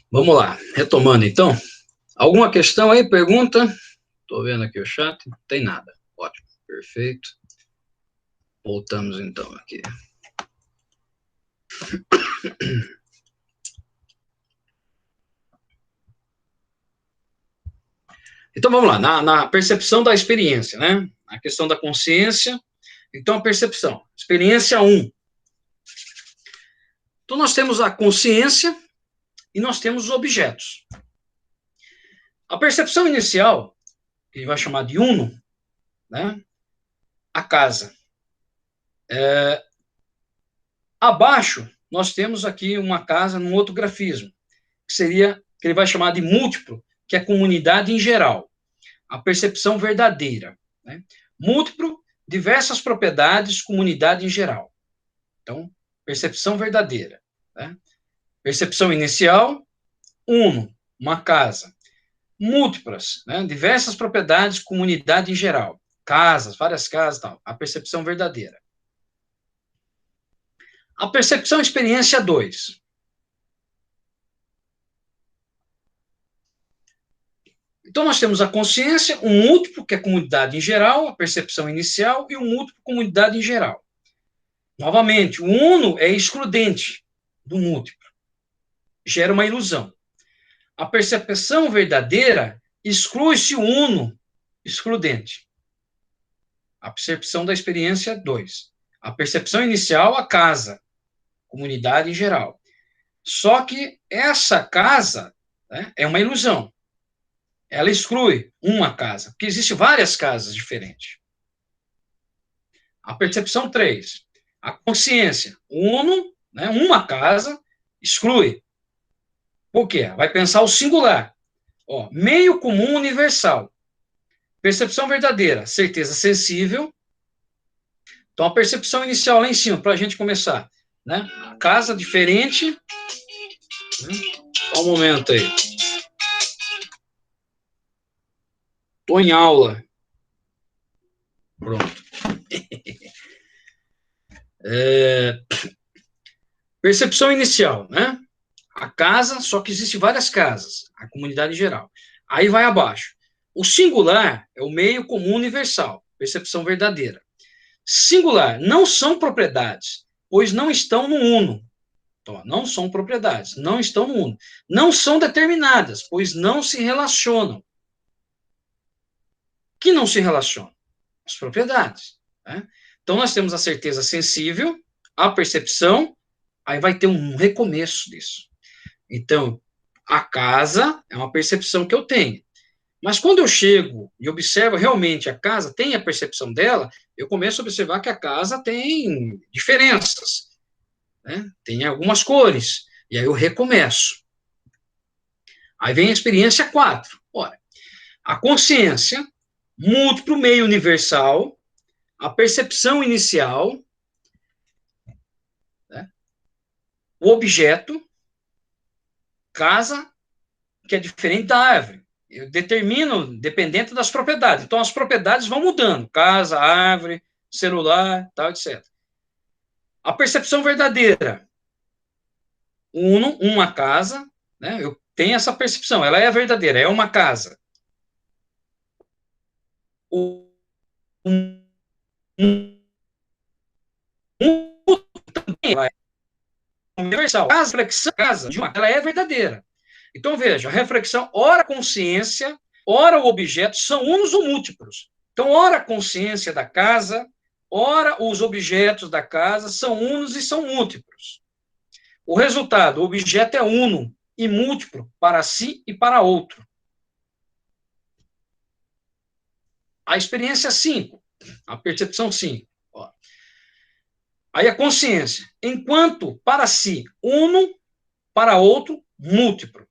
Vamos lá, retomando então. Alguma questão aí, pergunta? Estou vendo aqui o chat, não tem nada. Ótimo, perfeito. Voltamos então aqui. Então vamos lá, na percepção da experiência, né? A questão da consciência. Então a percepção. Experiência 1. Então nós temos a consciência e nós temos os objetos. A percepção inicial, que ele vai chamar de uno, né? A casa. Abaixo, nós temos aqui uma casa num outro grafismo, que seria, que ele vai chamar de múltiplo, que é a comunidade em geral. A percepção verdadeira. Né? Múltiplo, diversas propriedades, comunidade em geral. Então, percepção verdadeira. Né? Percepção inicial, uno, uma casa. Múltiplas, né? Diversas propriedades, comunidade em geral. Casas, várias casas, tal. A percepção verdadeira. A percepção experiência 2. Então, nós temos a consciência, um múltiplo, que é comunidade em geral, a percepção inicial, e um múltiplo, comunidade em geral. Novamente, o uno é excludente do múltiplo. Gera uma ilusão. A percepção verdadeira exclui-se o uno excludente. A percepção da experiência 2. A percepção inicial, a casa, comunidade em geral. Só que essa casa, né, é uma ilusão. Ela exclui uma casa, porque existem várias casas diferentes. A percepção 3. A consciência, uno, né, uma casa, exclui. Por quê? Vai pensar o singular. Ó, meio comum universal. Percepção verdadeira, certeza sensível. Então, a percepção inicial lá em cima, para a gente começar. Né? Casa diferente. Só um momento aí. Estou em aula. Pronto. Percepção inicial, né? A casa, só que existem várias casas, a comunidade em geral. Aí vai abaixo. O singular é o meio comum universal, percepção verdadeira. Singular, não são propriedades, pois não estão no uno. Então, não são propriedades, não estão no uno. Não são determinadas, pois não se relacionam. Que não se relacionam? as propriedades. Né? Então, nós temos a certeza sensível, a percepção, aí vai ter um recomeço disso. Então, a casa é uma percepção que eu tenho. Mas quando eu chego e observo realmente a casa, tem a percepção dela, eu começo a observar que a casa tem diferenças, né? Tem algumas cores, e aí eu recomeço. Aí vem a experiência 4. Ora, a consciência, múltiplo meio universal, a percepção inicial, né? O objeto, casa, que é diferente da árvore. Eu determino dependente das propriedades. Então, as propriedades vão mudando. Casa, árvore, celular, tal, etc. A percepção verdadeira. Uma casa, né? Eu tenho essa percepção, ela é verdadeira, é uma casa. Também ela é universal. A reflexão de uma ela é verdadeira. Então, veja, a reflexão, ora a consciência, ora o objeto, são unos ou múltiplos. Então, ora a consciência da casa, ora os objetos da casa, são unos e são múltiplos. O resultado, o objeto é uno e múltiplo para si e para outro. A experiência 5, a percepção 5. Aí a consciência, enquanto para si, uno, para outro, múltiplo.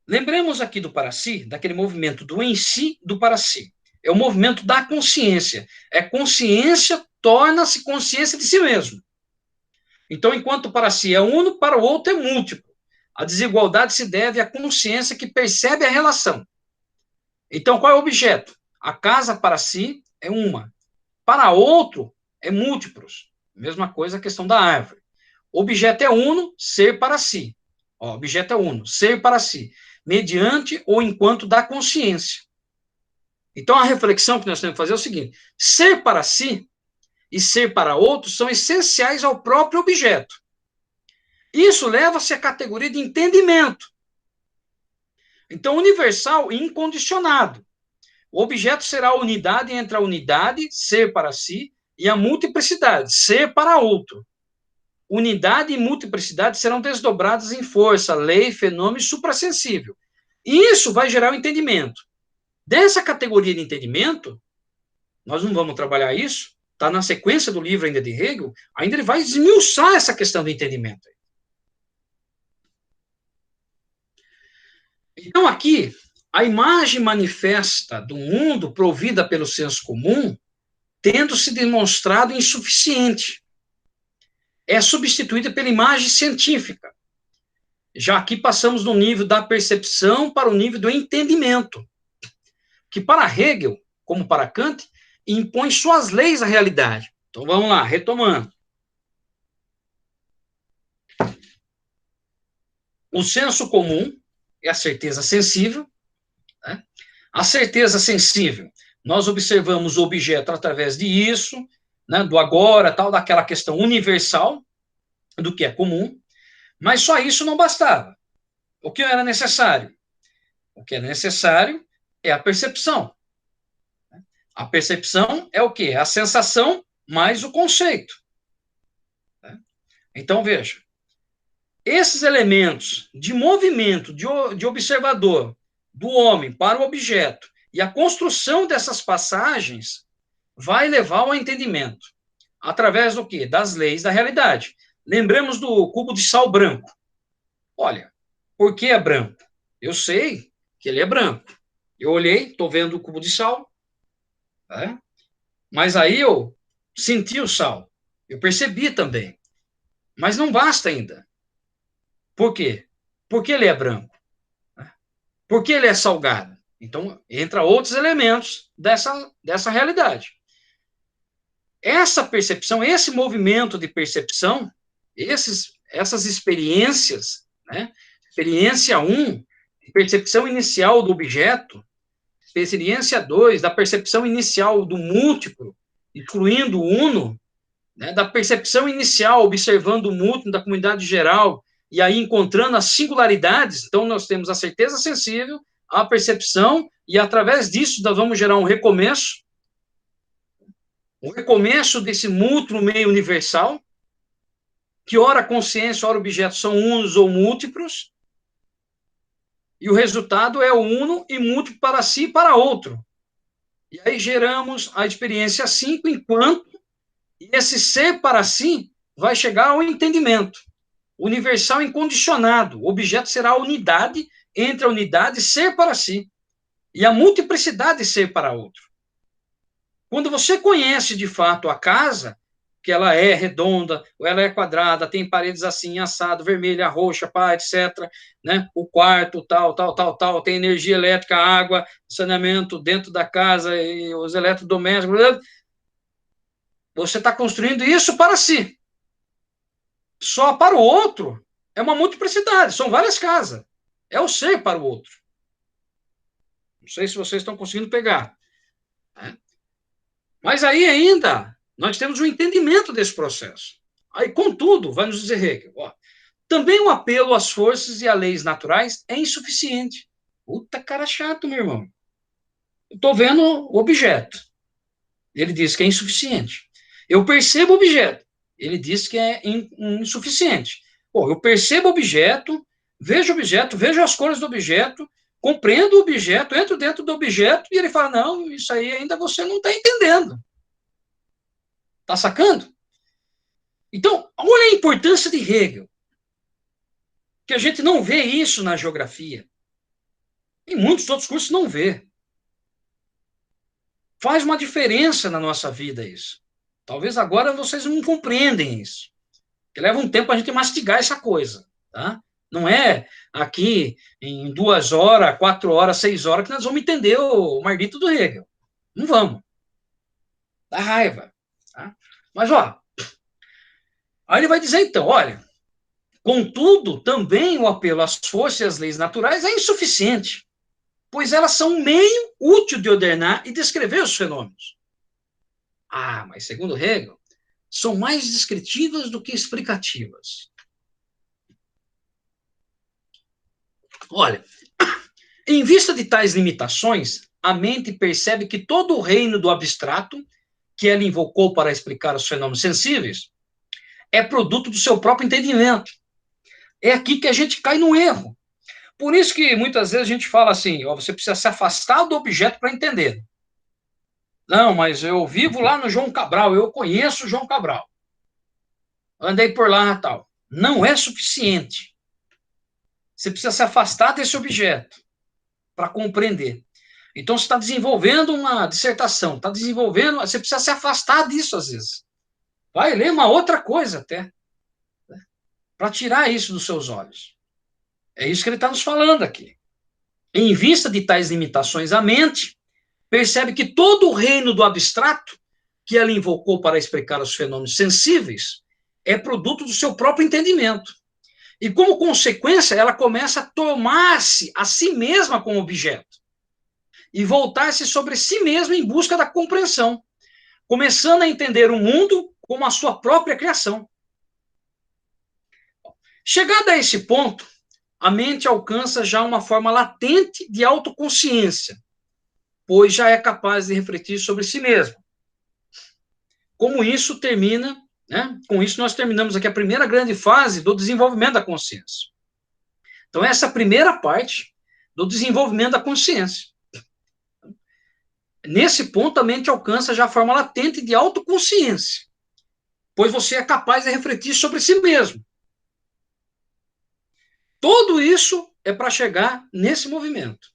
Lembremos aqui do para si, daquele movimento do em si, do para si. É o movimento da consciência. É consciência, torna-se consciência de si mesmo. Então, enquanto para si é uno, para o outro é múltiplo. A desigualdade se deve à consciência que percebe a relação. Então, qual é o objeto? A casa para si é uma. Para outro, é múltiplos. Mesma coisa a questão da árvore. O objeto é uno, ser para si. Ó, objeto é uno, ser para si. Mediante ou enquanto da consciência. Então, a reflexão que nós temos que fazer é o seguinte: ser para si e ser para outro são essenciais ao próprio objeto. Isso leva-se à categoria de entendimento. Então, universal e incondicionado. O objeto será a unidade entre a unidade, ser para si, e a multiplicidade, ser para outro. Unidade e multiplicidade serão desdobradas em força, lei, fenômeno suprassensível. Isso vai gerar o entendimento. Dessa categoria de entendimento, nós não vamos trabalhar isso, está na sequência do livro ainda de Hegel, ainda ele vai esmiuçar essa questão do entendimento. Então, aqui, a imagem manifesta do mundo provida pelo senso comum, tendo se demonstrado insuficiente, é substituída pela imagem científica. Já aqui passamos do nível da percepção para o nível do entendimento, que para Hegel, como para Kant, impõe suas leis à realidade. Então, vamos lá, retomando. O senso comum é a certeza sensível. Né? A certeza sensível, nós observamos o objeto através de isso, né, do agora, tal, daquela questão universal, do que é comum, mas só isso não bastava. O que era necessário? O que é necessário é a percepção. A percepção é o quê? A sensação mais o conceito. Então, veja, esses elementos de movimento, de observador, do homem para o objeto, e a construção dessas passagens vai levar ao entendimento. Através do quê? Das leis da realidade. Lembremos do cubo de sal branco. Olha, por que é branco? Eu sei que ele é branco. Eu olhei, estou vendo o cubo de sal, né? Mas aí eu senti o sal. Eu percebi também. Mas não basta ainda. Por quê? Porque ele é branco. Porque ele é salgado. Então, entra outros elementos dessa realidade. Essa percepção, esse movimento de percepção, essas experiências, né? Experiência 1, percepção inicial do objeto, experiência 2, da percepção inicial do múltiplo, incluindo o uno, né? Da percepção inicial, observando o múltiplo da comunidade geral, e aí encontrando as singularidades. Então, nós temos a certeza sensível, a percepção, e através disso nós vamos gerar um recomeço desse mútuo meio universal, que ora consciência, ora objeto são unos ou múltiplos, e o resultado é o uno e múltiplo para si e para outro. E aí geramos a experiência 5, enquanto esse ser para si vai chegar ao entendimento universal incondicionado. O objeto será a unidade entre a unidade ser para si e a multiplicidade ser para outro. Quando você conhece de fato a casa, que ela é redonda, ou ela é quadrada, tem paredes assim, assado, vermelha, roxa, pá, etc., né? O quarto, tal, tem energia elétrica, água, saneamento dentro da casa, e os eletrodomésticos, você está construindo isso para si. Só para o outro é uma multiplicidade, são várias casas. É o ser para o outro. Não sei se vocês estão conseguindo pegar. Né? Mas aí ainda nós temos um entendimento desse processo. Aí, contudo, vai nos dizer Hegel, também o apelo às forças e a leis naturais é insuficiente. Puta cara chato, meu irmão. Eu estou vendo o objeto. Ele diz que é insuficiente. Eu percebo o objeto. Ele diz que é insuficiente. Pô, eu percebo o objeto, vejo as cores do objeto, compreendo o objeto, entro dentro do objeto, e ele fala, não, isso aí ainda você não está entendendo. Está sacando? Então, olha a importância de Hegel. Que a gente não vê isso na geografia. Em muitos outros cursos não vê. Faz uma diferença na nossa vida isso. Talvez agora vocês não compreendem isso. Porque leva um tempo a gente mastigar essa coisa. Tá? Não é aqui em 2 horas, 4 horas, 6 horas que nós vamos entender o maldito do Hegel. Não vamos. Dá raiva. Tá? Mas, aí ele vai dizer então, olha, contudo, também o apelo às forças e às leis naturais é insuficiente, pois elas são um meio útil de ordenar e descrever os fenômenos. Mas segundo Hegel, são mais descritivas do que explicativas. Olha, em vista de tais limitações, a mente percebe que todo o reino do abstrato, que ela invocou para explicar os fenômenos sensíveis, é produto do seu próprio entendimento. É aqui que a gente cai no erro. Por isso que muitas vezes a gente fala assim, você precisa se afastar do objeto para entender. Não, mas eu vivo lá no João Cabral, eu conheço o João Cabral. Andei por lá e tal. Não é suficiente. Você precisa se afastar desse objeto para compreender. Então, você está desenvolvendo uma dissertação, você precisa se afastar disso às vezes. Vai ler uma outra coisa até, né? Para tirar isso dos seus olhos. É isso que ele está nos falando aqui. Em vista de tais limitações, a mente percebe que todo o reino do abstrato, que ela invocou para explicar os fenômenos sensíveis, é produto do seu próprio entendimento. E, como consequência, ela começa a tomar-se a si mesma como objeto e voltar-se sobre si mesma em busca da compreensão, começando a entender o mundo como a sua própria criação. Chegada a esse ponto, a mente alcança já uma forma latente de autoconsciência, pois já é capaz de refletir sobre si mesma. Como isso termina, né? Com isso nós terminamos aqui a primeira grande fase do desenvolvimento da consciência. Então, essa é a primeira parte do desenvolvimento da consciência. Nesse ponto, a mente alcança já a forma latente de autoconsciência, pois você é capaz de refletir sobre si mesmo. Tudo isso é para chegar nesse movimento,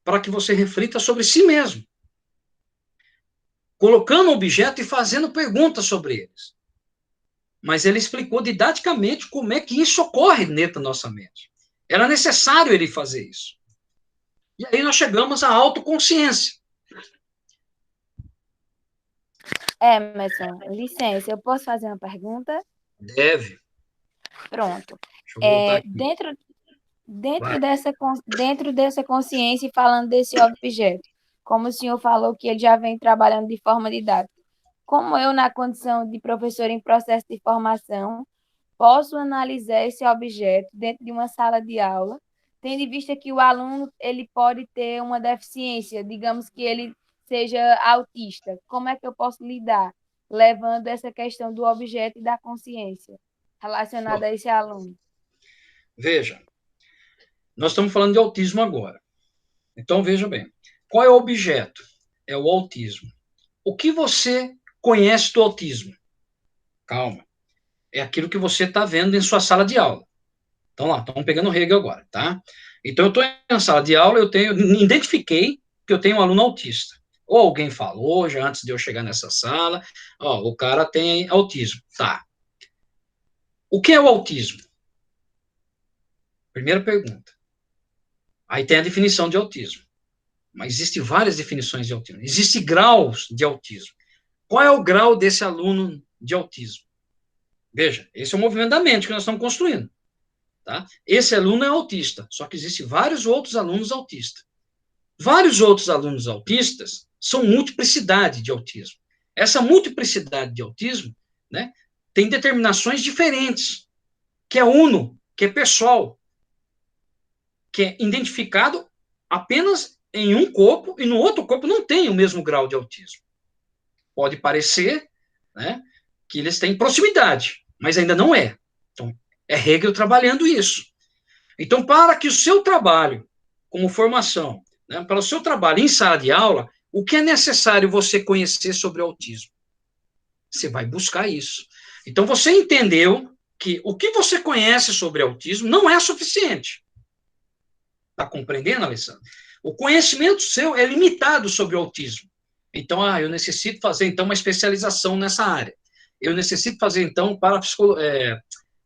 para que você reflita sobre si mesmo, colocando o objeto e fazendo perguntas sobre eles. Mas ele explicou didaticamente como é que isso ocorre dentro da nossa mente. Era necessário ele fazer isso. E aí nós chegamos à autoconsciência. Emerson, licença, eu posso fazer uma pergunta? Deve. Pronto. Dentro dessa consciência e falando desse objeto, como o senhor falou que ele já vem trabalhando de forma didática, como eu, na condição de professor em processo de formação, posso analisar esse objeto dentro de uma sala de aula tendo em vista que o aluno ele pode ter uma deficiência, digamos que ele seja autista, como é que eu posso lidar, levando essa questão do objeto e da consciência relacionada Bom, a esse aluno? veja, nós estamos falando de autismo agora. Então, veja bem, qual é o objeto? É o autismo. O que você conhece do autismo? Calma. É aquilo que você está vendo em sua sala de aula. Então, lá, estamos pegando Hegel agora, tá? Então, eu estou na sala de aula, identifiquei que eu tenho um aluno autista. Ou alguém falou, já antes de eu chegar nessa sala, ó, o cara tem autismo. Tá. O que é o autismo? Primeira pergunta. Aí tem a definição de autismo. Mas existem várias definições de autismo. Existem graus de autismo. Qual é o grau desse aluno de autismo? Veja, esse é o movimento da mente que nós estamos construindo. Tá? Esse aluno é autista, só que existem vários outros alunos autistas. Vários outros alunos autistas são multiplicidade de autismo. Essa multiplicidade de autismo, né, tem determinações diferentes, que é uno, que é pessoal, que é identificado apenas em um corpo e no outro corpo não tem o mesmo grau de autismo. Pode parecer, né, que eles têm proximidade, mas ainda não é. Então, é Hegel trabalhando isso. Então, para que o seu trabalho, como formação, né, para o seu trabalho em sala de aula, o que é necessário você conhecer sobre o autismo? Você vai buscar isso. Então, você entendeu que o que você conhece sobre autismo não é suficiente. Está compreendendo, Alessandro? O conhecimento seu é limitado sobre o autismo. Então, eu necessito fazer, então, uma especialização nessa área. Eu necessito fazer, então, para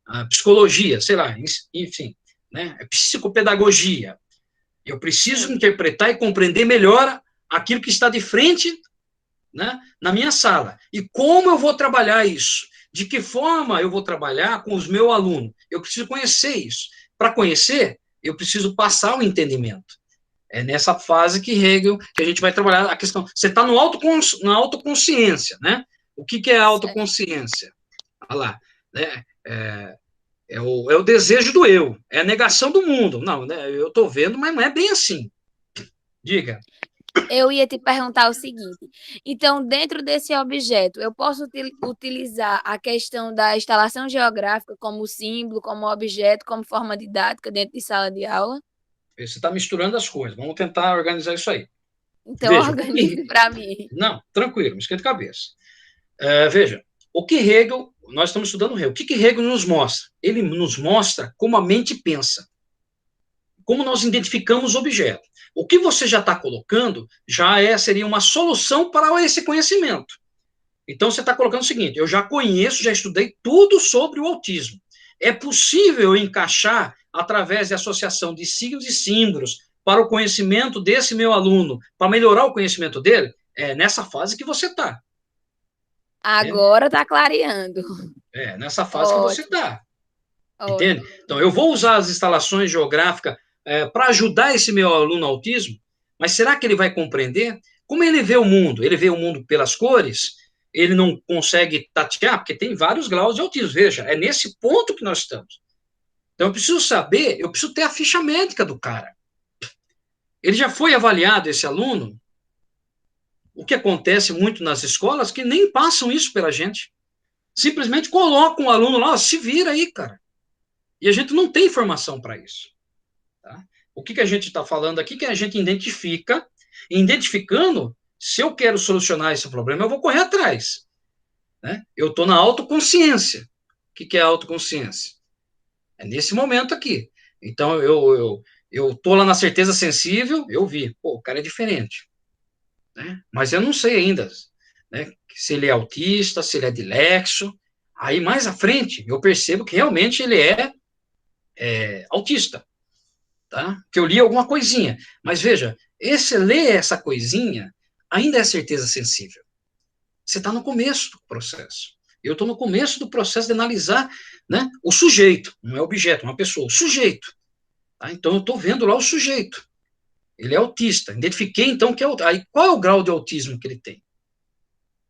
a psicologia, sei lá, enfim, né? Psicopedagogia. Eu preciso interpretar e compreender melhor aquilo que está de frente, né, na minha sala. E como eu vou trabalhar isso? De que forma eu vou trabalhar com os meus alunos? Eu preciso conhecer isso. Para conhecer, eu preciso passar o entendimento. É nessa fase que Hegel, que a gente vai trabalhar a questão. Você está na autoconsciência, né? O que é a autoconsciência? Olha lá, né? É o desejo do eu, é a negação do mundo. Não, né, eu estou vendo, mas não é bem assim. Diga. Eu ia te perguntar o seguinte: então, dentro desse objeto, eu posso utilizar a questão da instalação geográfica como símbolo, como objeto, como forma didática dentro de sala de aula? Você está misturando as coisas. Vamos tentar organizar isso aí. Então, Veja. organize para mim. Não, tranquilo, não esquenta a cabeça. Veja, o que Hegel, nós estamos estudando Hegel. O que Hegel nos mostra? Ele nos mostra como a mente pensa, como nós identificamos o objeto. O que você já está colocando seria uma solução para esse conhecimento. Então, você está colocando o seguinte: eu já conheço, já estudei tudo sobre o autismo. É possível encaixar, através de associação de signos e símbolos, para o conhecimento desse meu aluno, para melhorar o conhecimento dele? É nessa fase que você está. Agora está clareando. Nessa fase que você Ótimo. está. Entende? Então, eu vou usar as instalações geográficas para ajudar esse meu aluno autismo, mas será que ele vai compreender? Como ele vê o mundo? Ele vê o mundo pelas cores? Ele não consegue tatear? Porque tem vários graus de autismo. Veja, é nesse ponto que nós estamos. Então, eu preciso saber, eu preciso ter a ficha médica do cara. Ele já foi avaliado, esse aluno? O que acontece muito nas escolas, que nem passam isso pela gente. Simplesmente colocam o aluno lá, se vira aí, cara. E a gente não tem informação para isso. Tá? O que a gente está falando aqui, que a gente identifica, e identificando, se eu quero solucionar esse problema, eu vou correr atrás. Né? Eu estou na autoconsciência. O que é a autoconsciência? É nesse momento aqui. Então, eu estou lá na certeza sensível, eu vi, pô, o cara é diferente. Né? Mas eu não sei ainda, né, se ele é autista, se ele é dilexo. Aí, mais à frente, eu percebo que realmente ele é autista. Tá? Que eu li alguma coisinha. Mas veja, esse ler essa coisinha ainda é certeza sensível. Você está no começo do processo. Eu estou no começo do processo de analisar, né, o sujeito, não é objeto, uma pessoa, o sujeito. Tá? Então, eu estou vendo lá o sujeito. Ele é autista. Identifiquei, então, que é autista. Aí, qual é o grau de autismo que ele tem?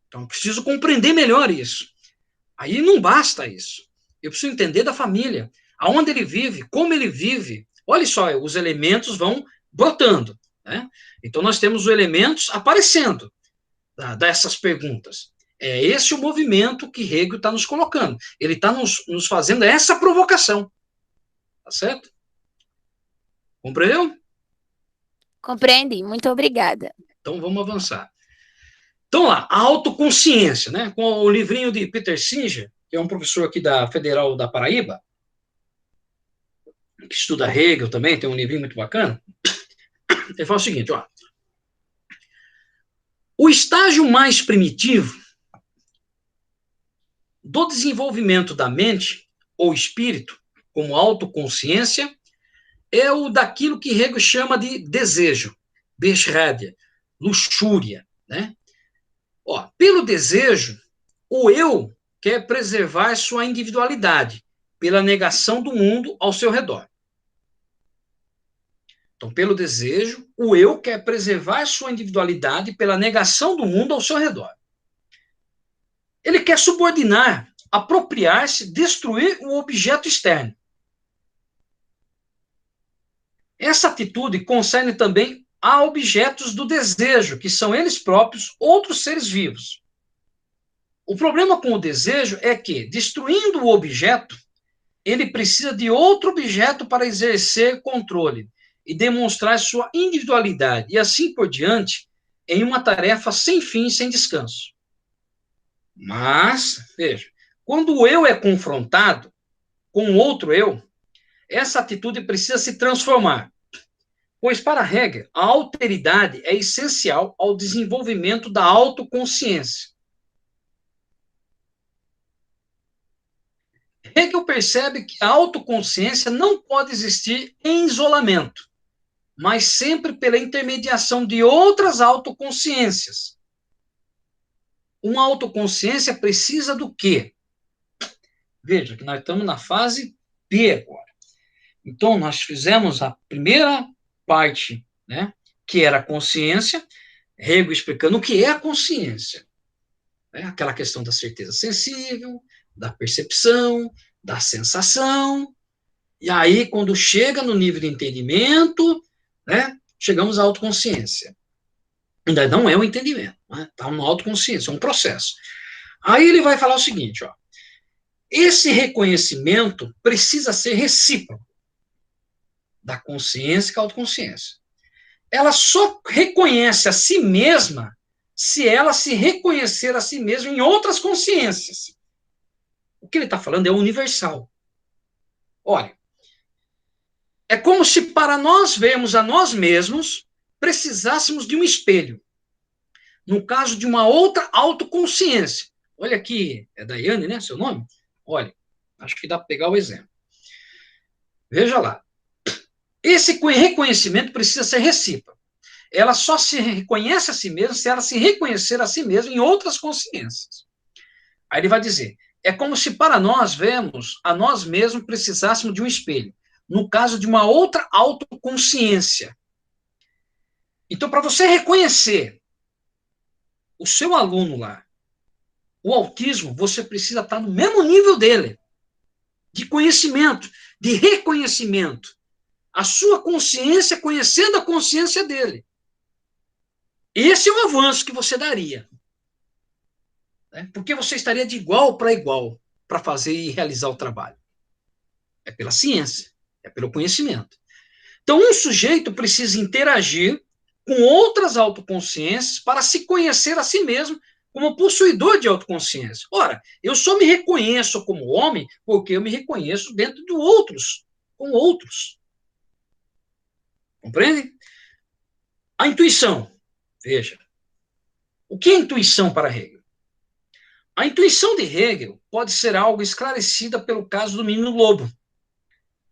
Então, eu preciso compreender melhor isso. Aí não basta isso. Eu preciso entender da família, aonde ele vive, como ele vive, olha só, os elementos vão brotando, né? Então, nós temos os elementos aparecendo dessas perguntas. É esse o movimento que Hegel está nos colocando. Ele está nos fazendo essa provocação. Tá certo? Compreendeu? Compreendi, muito obrigada. Então, vamos avançar. Então, lá, a autoconsciência, né? Com o livrinho de Peter Singer, que é um professor aqui da Federal da Paraíba, que estuda Hegel também, tem um livrinho muito bacana. Ele fala o seguinte, ó. O estágio mais primitivo do desenvolvimento da mente, ou espírito, como autoconsciência, é o daquilo que Hegel chama de desejo, Beschreibung, luxúria, né? Ó, pelo desejo, o eu quer preservar sua individualidade pela negação do mundo ao seu redor. Então, pelo desejo, o eu quer preservar sua individualidade pela negação do mundo ao seu redor. Ele quer subordinar, apropriar-se, destruir o objeto externo. Essa atitude concerne também a objetos do desejo, que são eles próprios outros seres vivos. O problema com o desejo é que, destruindo o objeto, ele precisa de outro objeto para exercer controle e demonstrar sua individualidade, e assim por diante, em uma tarefa sem fim e sem descanso. Mas, veja, quando o eu é confrontado com outro eu, essa atitude precisa se transformar, pois para Hegel, a alteridade é essencial ao desenvolvimento da autoconsciência. Hegel percebe que a autoconsciência não pode existir em isolamento, mas sempre pela intermediação de outras autoconsciências. Uma autoconsciência precisa do quê? Veja que nós estamos na fase B agora. Então, nós fizemos a primeira parte, né, que era a consciência, Hegel explicando o que é a consciência. É aquela questão da certeza sensível, da percepção, da sensação, e aí, quando chega no nível de entendimento, né, chegamos à autoconsciência. Ainda não é o entendimento, né? Está na autoconsciência, é um processo. Aí ele vai falar o seguinte, ó, esse reconhecimento precisa ser recíproco, da consciência com a autoconsciência. Ela só reconhece a si mesma se ela se reconhecer a si mesma em outras consciências. O que ele está falando é universal. Olha, é como se para nós vermos a nós mesmos, precisássemos de um espelho. No caso de uma outra autoconsciência. Olha aqui, é Daiane, né, seu nome? Olha, acho que dá para pegar o exemplo. Veja lá. Esse reconhecimento precisa ser recíproco. Ela só se reconhece a si mesma se ela se reconhecer a si mesma em outras consciências. Aí ele vai dizer, é como se para nós vermos a nós mesmos precisássemos de um espelho. No caso de uma outra autoconsciência. Então, para você reconhecer o seu aluno lá, o autismo, você precisa estar no mesmo nível dele, de conhecimento, de reconhecimento. A sua consciência conhecendo a consciência dele. Esse é o avanço que você daria. Né? Porque você estaria de igual para fazer e realizar o trabalho. É pela ciência, é pelo conhecimento. Então, um sujeito precisa interagir com outras autoconsciências para se conhecer a si mesmo como possuidor de autoconsciência. Ora, eu só me reconheço como homem porque eu me reconheço dentro de outros, com outros. Compreende? A intuição. Veja. O que é intuição para Hegel? A intuição de Hegel pode ser algo esclarecida pelo caso do menino lobo.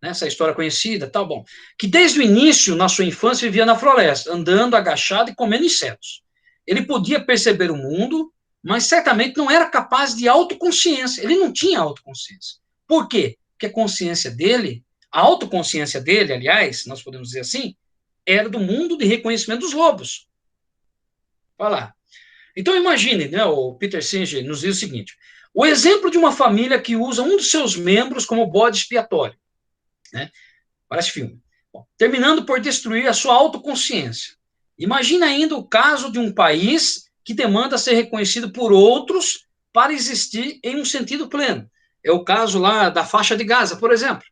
Essa história conhecida, tá bom. Que desde o início, na sua infância, vivia na floresta, andando agachado e comendo insetos. Ele podia perceber o mundo, mas certamente não era capaz de autoconsciência. Ele não tinha autoconsciência. Por quê? Porque a consciência dele, a autoconsciência dele, aliás, nós podemos dizer assim, era do mundo de reconhecimento dos lobos. Olha lá. Então, imagine, né, o Peter Singer nos diz o seguinte, o exemplo de uma família que usa um dos seus membros como bode expiatório. Né? Parece filme. terminando por destruir a sua autoconsciência. Imagina ainda o caso de um país que demanda ser reconhecido por outros para existir em um sentido pleno. É o caso lá da faixa de Gaza, por exemplo.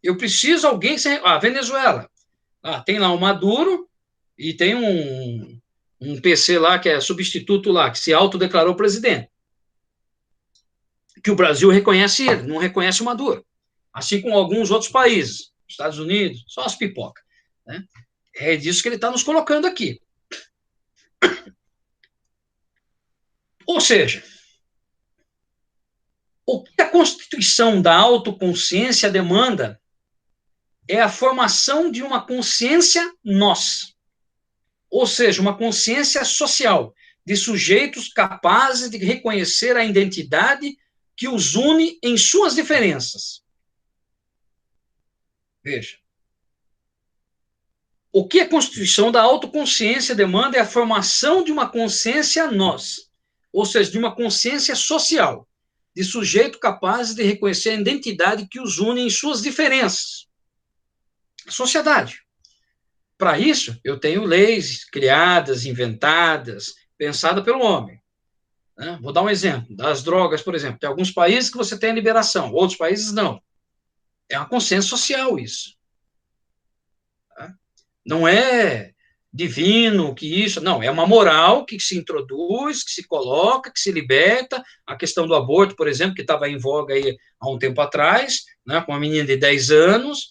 Eu preciso alguém... A Venezuela. Tem lá o Maduro e tem um PC lá que é substituto lá, que se autodeclarou presidente. Que o Brasil reconhece ele, não reconhece o Maduro. Assim como alguns outros países. Estados Unidos, só as pipocas. Né? É disso que ele está nos colocando aqui. Ou seja, o que a Constituição da autoconsciência demanda é a formação de uma consciência nós. Ou seja, uma consciência social, de sujeitos capazes de reconhecer a identidade que os une em suas diferenças. Veja. O que a Constituição da autoconsciência demanda é a formação de uma consciência nós, ou seja, de uma consciência social, de sujeito capaz de reconhecer a identidade que os une em suas diferenças. Sociedade. Para isso, eu tenho leis criadas, inventadas, pensadas pelo homem. Né? Vou dar um exemplo. Das drogas, por exemplo. Tem alguns países que você tem a liberação, outros países não. É uma consciência social isso. Tá? Não é divino que isso... Não, é uma moral que se introduz, que se coloca, que se liberta. A questão do aborto, por exemplo, que estava em voga aí há um tempo atrás, né, com uma menina de 10 anos...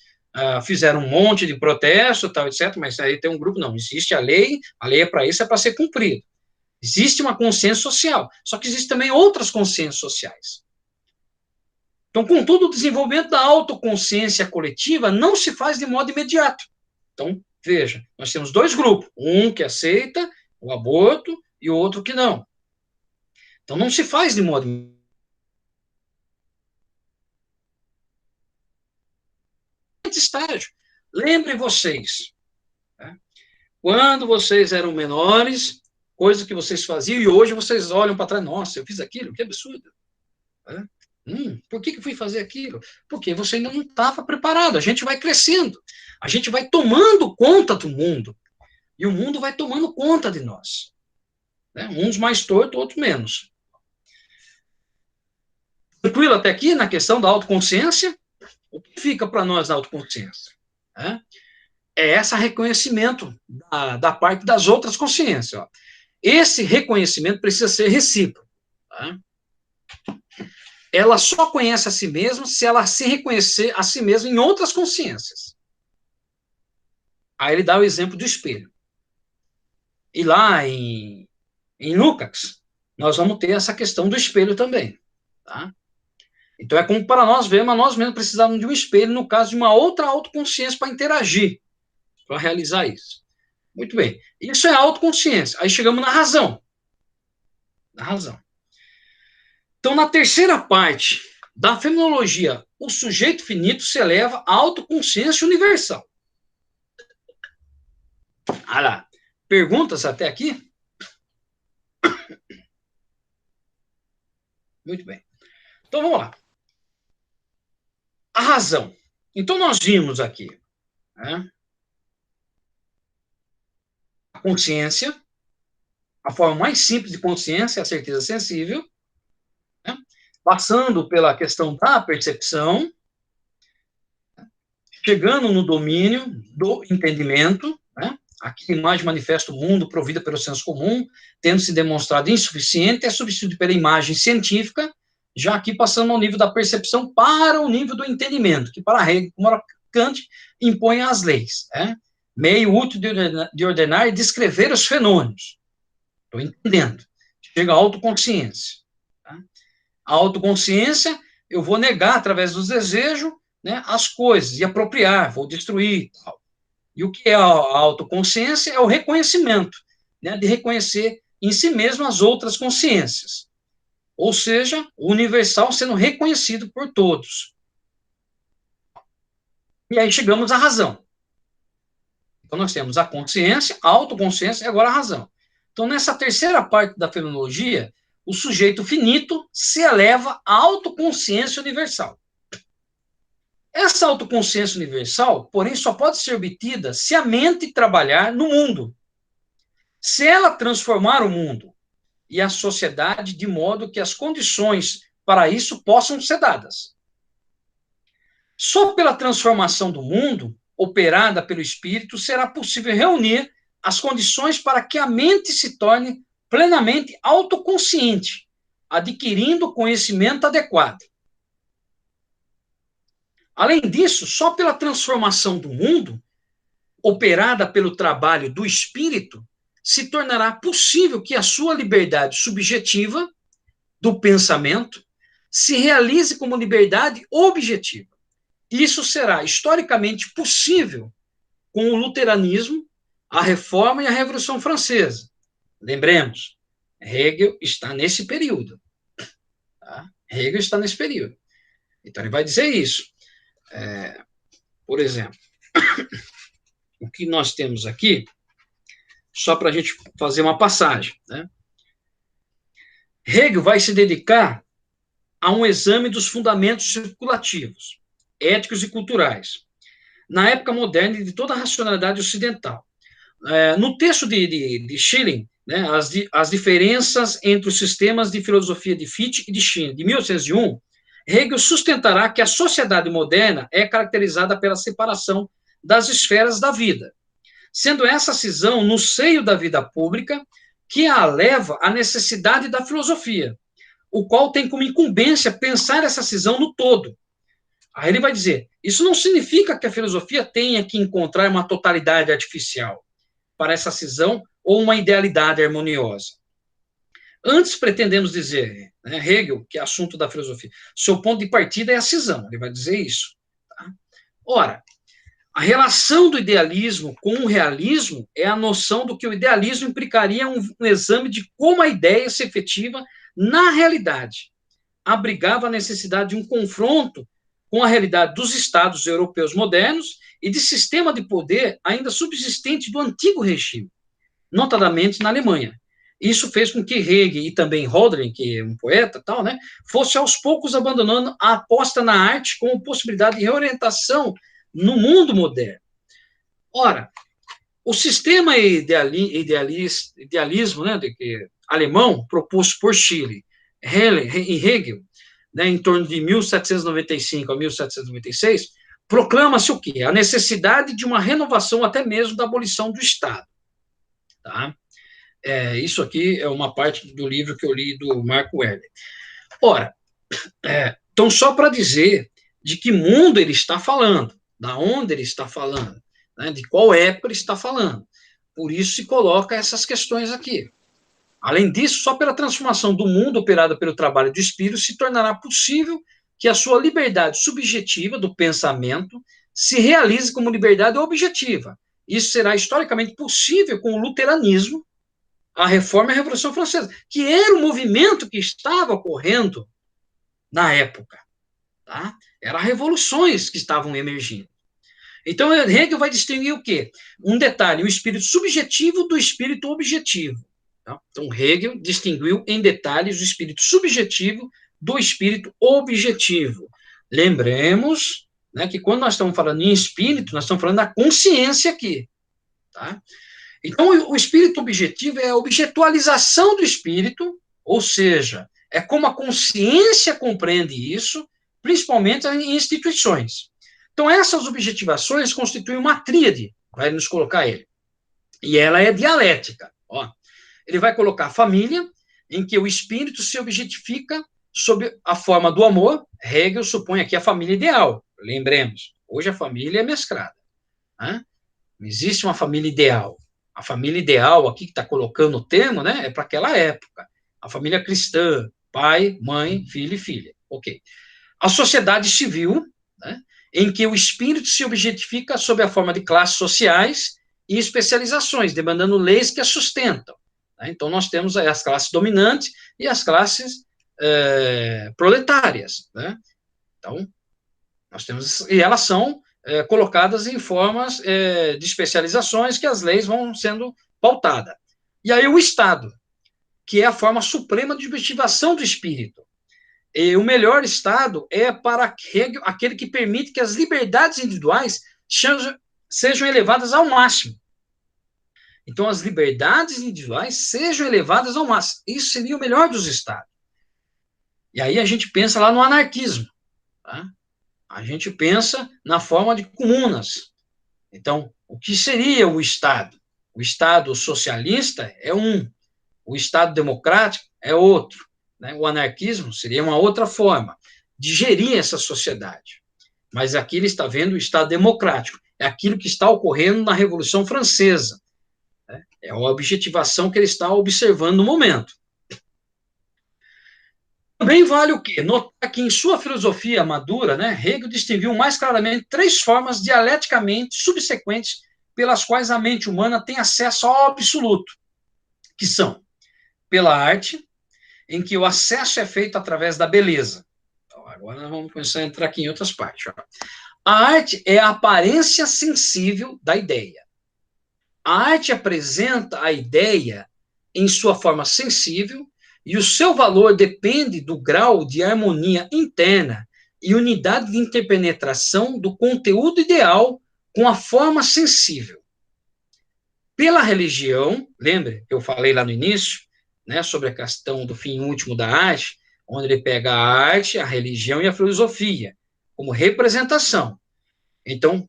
fizeram um monte de protesto, tal, etc., mas aí tem um grupo, não, existe a lei é para isso, é para ser cumprida. Existe uma consciência social, só que existem também outras consciências sociais. Então, contudo, o desenvolvimento da autoconsciência coletiva não se faz de modo imediato. Então, veja, nós temos dois grupos, um que aceita o aborto e o outro que não. Então, não se faz de modo imediato. Estágio. Lembrem vocês, né? Quando vocês eram menores, coisas que vocês faziam, e hoje vocês olham para trás, nossa, eu fiz aquilo, que absurdo. Né? Por que fui fazer aquilo? Porque você ainda não estava preparado. A gente vai crescendo, a gente vai tomando conta do mundo, e o mundo vai tomando conta de nós. Né? Uns mais tortos, outros menos. Tranquilo até aqui na questão da autoconsciência? O que fica para nós na autoconsciência? É esse reconhecimento da parte das outras consciências. Ó. Esse reconhecimento precisa ser recíproco. Tá? Ela só conhece a si mesma se ela se reconhecer a si mesma em outras consciências. Aí ele dá o exemplo do espelho. E lá em Lucas, nós vamos ter essa questão do espelho também. Tá? Então, é como para nós vermos, nós mesmos precisamos de um espelho, no caso de uma outra autoconsciência para interagir, para realizar isso. Muito bem. Isso é autoconsciência. Aí chegamos na razão. Na razão. Então, na terceira parte da fenomenologia, o sujeito finito se eleva à autoconsciência universal. Ah lá. Perguntas até aqui? Muito bem. Então, vamos lá. A razão. Então, nós vimos aqui, né, a consciência, a forma mais simples de consciência é a certeza sensível, né, passando pela questão da percepção, chegando no domínio do entendimento, né, aqui a imagem manifesta o mundo provida pelo senso comum, tendo se demonstrado insuficiente, é substituído pela imagem científica, já aqui passando ao nível da percepção para o nível do entendimento, que para Kant impõe as leis. Né? Meio útil de ordenar e descrever os fenômenos. Estou entendendo. Chega a autoconsciência. Tá? A autoconsciência, eu vou negar através dos desejos, né, as coisas, e apropriar, vou destruir. Tal. E o que é a autoconsciência? É o reconhecimento, né, de reconhecer em si mesmo as outras consciências. Ou seja, o universal sendo reconhecido por todos. E aí chegamos à razão. Então, nós temos a consciência, a autoconsciência e agora a razão. Então, nessa terceira parte da fenomenologia, o sujeito finito se eleva à autoconsciência universal. Essa autoconsciência universal, porém, só pode ser obtida se a mente trabalhar no mundo. Se ela transformar o mundo e a sociedade de modo que as condições para isso possam ser dadas. Só pela transformação do mundo, operada pelo espírito, será possível reunir as condições para que a mente se torne plenamente autoconsciente, adquirindo o conhecimento adequado. Além disso, só pela transformação do mundo, operada pelo trabalho do espírito, se tornará possível que a sua liberdade subjetiva do pensamento se realize como liberdade objetiva. Isso será historicamente possível com o luteranismo, a Reforma e a Revolução Francesa. Lembremos, Hegel está nesse período. Tá? Hegel está nesse período. Então, ele vai dizer isso. Por exemplo, o que nós temos aqui, só para a gente fazer uma passagem, né? Hegel vai se dedicar a um exame dos fundamentos circulativos, éticos e culturais, na época moderna e de toda a racionalidade ocidental. No texto de Schelling, né, as diferenças entre os sistemas de filosofia de Fichte e de Schelling, de 1801, Hegel sustentará que a sociedade moderna é caracterizada pela separação das esferas da vida, sendo essa cisão no seio da vida pública que a leva à necessidade da filosofia, o qual tem como incumbência pensar essa cisão no todo. Aí ele vai dizer, isso não significa que a filosofia tenha que encontrar uma totalidade artificial para essa cisão ou uma idealidade harmoniosa. Antes pretendemos dizer, né, Hegel, que é assunto da filosofia, seu ponto de partida é a cisão, ele vai dizer isso. Tá? Ora, a relação do idealismo com o realismo é a noção do que o idealismo implicaria um exame de como a ideia se efetiva na realidade. Abrigava a necessidade de um confronto com a realidade dos estados europeus modernos e de sistema de poder ainda subsistente do antigo regime, notadamente na Alemanha. Isso fez com que Hegel e também Hölderlin, que é um poeta, tal, né, fosse aos poucos abandonando a aposta na arte como possibilidade de reorientação no mundo moderno. Ora, o sistema idealismo, né, alemão, proposto por Schiller e Hegel, né, em torno de 1795 a 1796, proclama-se o quê? A necessidade de uma renovação até mesmo da abolição do Estado. Tá? Isso aqui é uma parte do livro que eu li do Marco Weller. Ora, então só para dizer de que mundo ele está falando, da onde ele está falando, né, de qual época ele está falando. Por isso se coloca essas questões aqui. Além disso, só pela transformação do mundo operada pelo trabalho do espírito se tornará possível que a sua liberdade subjetiva do pensamento se realize como liberdade objetiva. Isso será historicamente possível com o luteranismo, a Reforma e a Revolução Francesa, que era o movimento que estava ocorrendo na época. Tá? Eram revoluções que estavam emergindo. Então, Hegel vai distinguir o quê? Um detalhe, o espírito subjetivo do espírito objetivo. Tá? Então, Hegel distinguiu em detalhes o espírito subjetivo do espírito objetivo. Lembremos, né, que quando nós estamos falando em espírito, nós estamos falando da consciência aqui. Tá? Então, o espírito objetivo é a objetualização do espírito, ou seja, é como a consciência compreende isso, principalmente em instituições. Então, essas objetivações constituem uma tríade, vai nos colocar ele. E ela é dialética. Ó. Ele vai colocar a família, em que o espírito se objetifica sob a forma do amor. Hegel supõe aqui a família ideal. Lembremos, hoje a família é mesclada. Né? Não existe uma família ideal. A família ideal, aqui que está colocando o termo, né, é para aquela época. A família cristã, pai, mãe, filho e filha. Ok. A sociedade civil, né, em que o espírito se objetifica sob a forma de classes sociais e especializações, demandando leis que a sustentam. Né? Então, nós temos as classes dominantes e as classes proletárias. Né? Então, nós temos... E elas são colocadas em formas de especializações que as leis vão sendo pautadas. E aí o Estado, que é a forma suprema de objetivação do espírito, E o melhor estado é para Hegel aquele que permite que as liberdades individuais sejam elevadas ao máximo. Então, as liberdades individuais sejam elevadas ao máximo. Isso seria o melhor dos estados. E aí a gente pensa lá no anarquismo. Tá? A gente pensa na forma de comunas. Então, o que seria o Estado? O Estado socialista é um, o Estado democrático é outro. Né? O anarquismo seria uma outra forma de gerir essa sociedade. Mas aqui ele está vendo o Estado democrático. É aquilo que está ocorrendo na Revolução Francesa. Né? É a objetivação que ele está observando no momento. Também vale o quê? Notar que em sua filosofia madura, né, Hegel distinguiu mais claramente 3 formas dialeticamente subsequentes pelas quais a mente humana tem acesso ao absoluto, que são pela arte, em que o acesso é feito através da beleza. Então, agora nós vamos começar a entrar aqui em outras partes. Ó. A arte é a aparência sensível da ideia. A arte apresenta a ideia em sua forma sensível, e o seu valor depende do grau de harmonia interna e unidade de interpenetração do conteúdo ideal com a forma sensível. Pela religião, lembra que eu falei lá no início, né, sobre a questão do fim último da arte, onde ele pega a arte, a religião e a filosofia como representação. Então,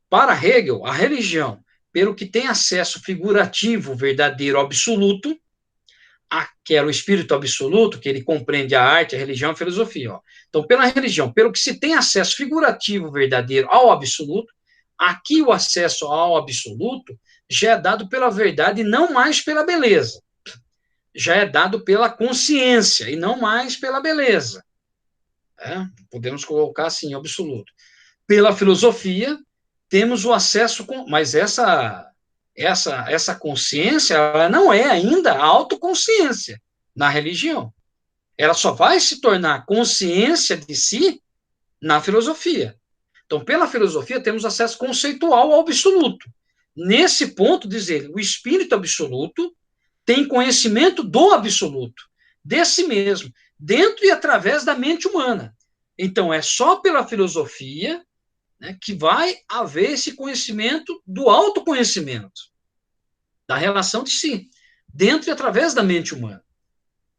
para Hegel, a religião, pelo que tem acesso figurativo, verdadeiro, absoluto, que era o espírito absoluto, que ele compreende a arte, a religião e a filosofia. Ó. Então, pela religião, pelo que se tem acesso figurativo, verdadeiro, ao absoluto, aqui o acesso ao absoluto já é dado pela verdade e não mais pela beleza. Já é dado pela consciência e não mais pela beleza. Podemos colocar assim, absoluto. Pela filosofia, temos o acesso, mas essa consciência, ela não é ainda a autoconsciência na religião. Ela só vai se tornar consciência de si na filosofia. Então, pela filosofia, temos acesso conceitual ao absoluto. Nesse ponto, dizer, o espírito absoluto tem conhecimento do absoluto, de si mesmo, dentro e através da mente humana. Então, é só pela filosofia, né, que vai haver esse conhecimento do autoconhecimento, da relação de si, dentro e através da mente humana.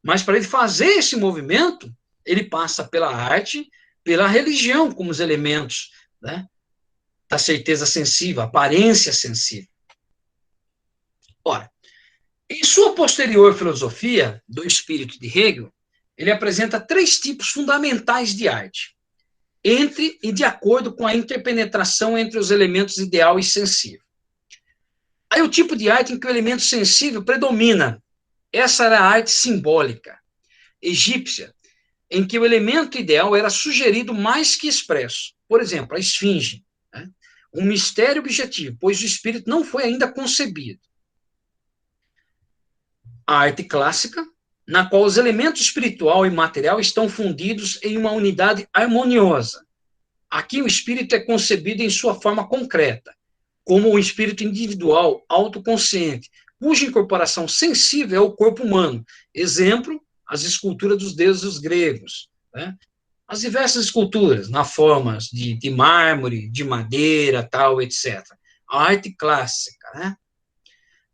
Mas para ele fazer esse movimento, ele passa pela arte, pela religião, como os elementos, né, da certeza sensível, aparência sensível. Ora, em sua posterior filosofia do espírito de Hegel, ele apresenta 3 tipos fundamentais de arte, entre e de acordo com a interpenetração entre os elementos ideal e sensível. Aí o tipo de arte em que o elemento sensível predomina, essa era a arte simbólica, egípcia, em que o elemento ideal era sugerido mais que expresso. Por exemplo, a esfinge, né? Um mistério objetivo, pois o espírito não foi ainda concebido. A arte clássica, na qual os elementos espiritual e material estão fundidos em uma unidade harmoniosa. Aqui o espírito é concebido em sua forma concreta, como um espírito individual, autoconsciente, cuja incorporação sensível é o corpo humano. Exemplo, as esculturas dos deuses gregos. Né? As diversas esculturas, na formas de mármore, de madeira, tal, etc. A arte clássica, né?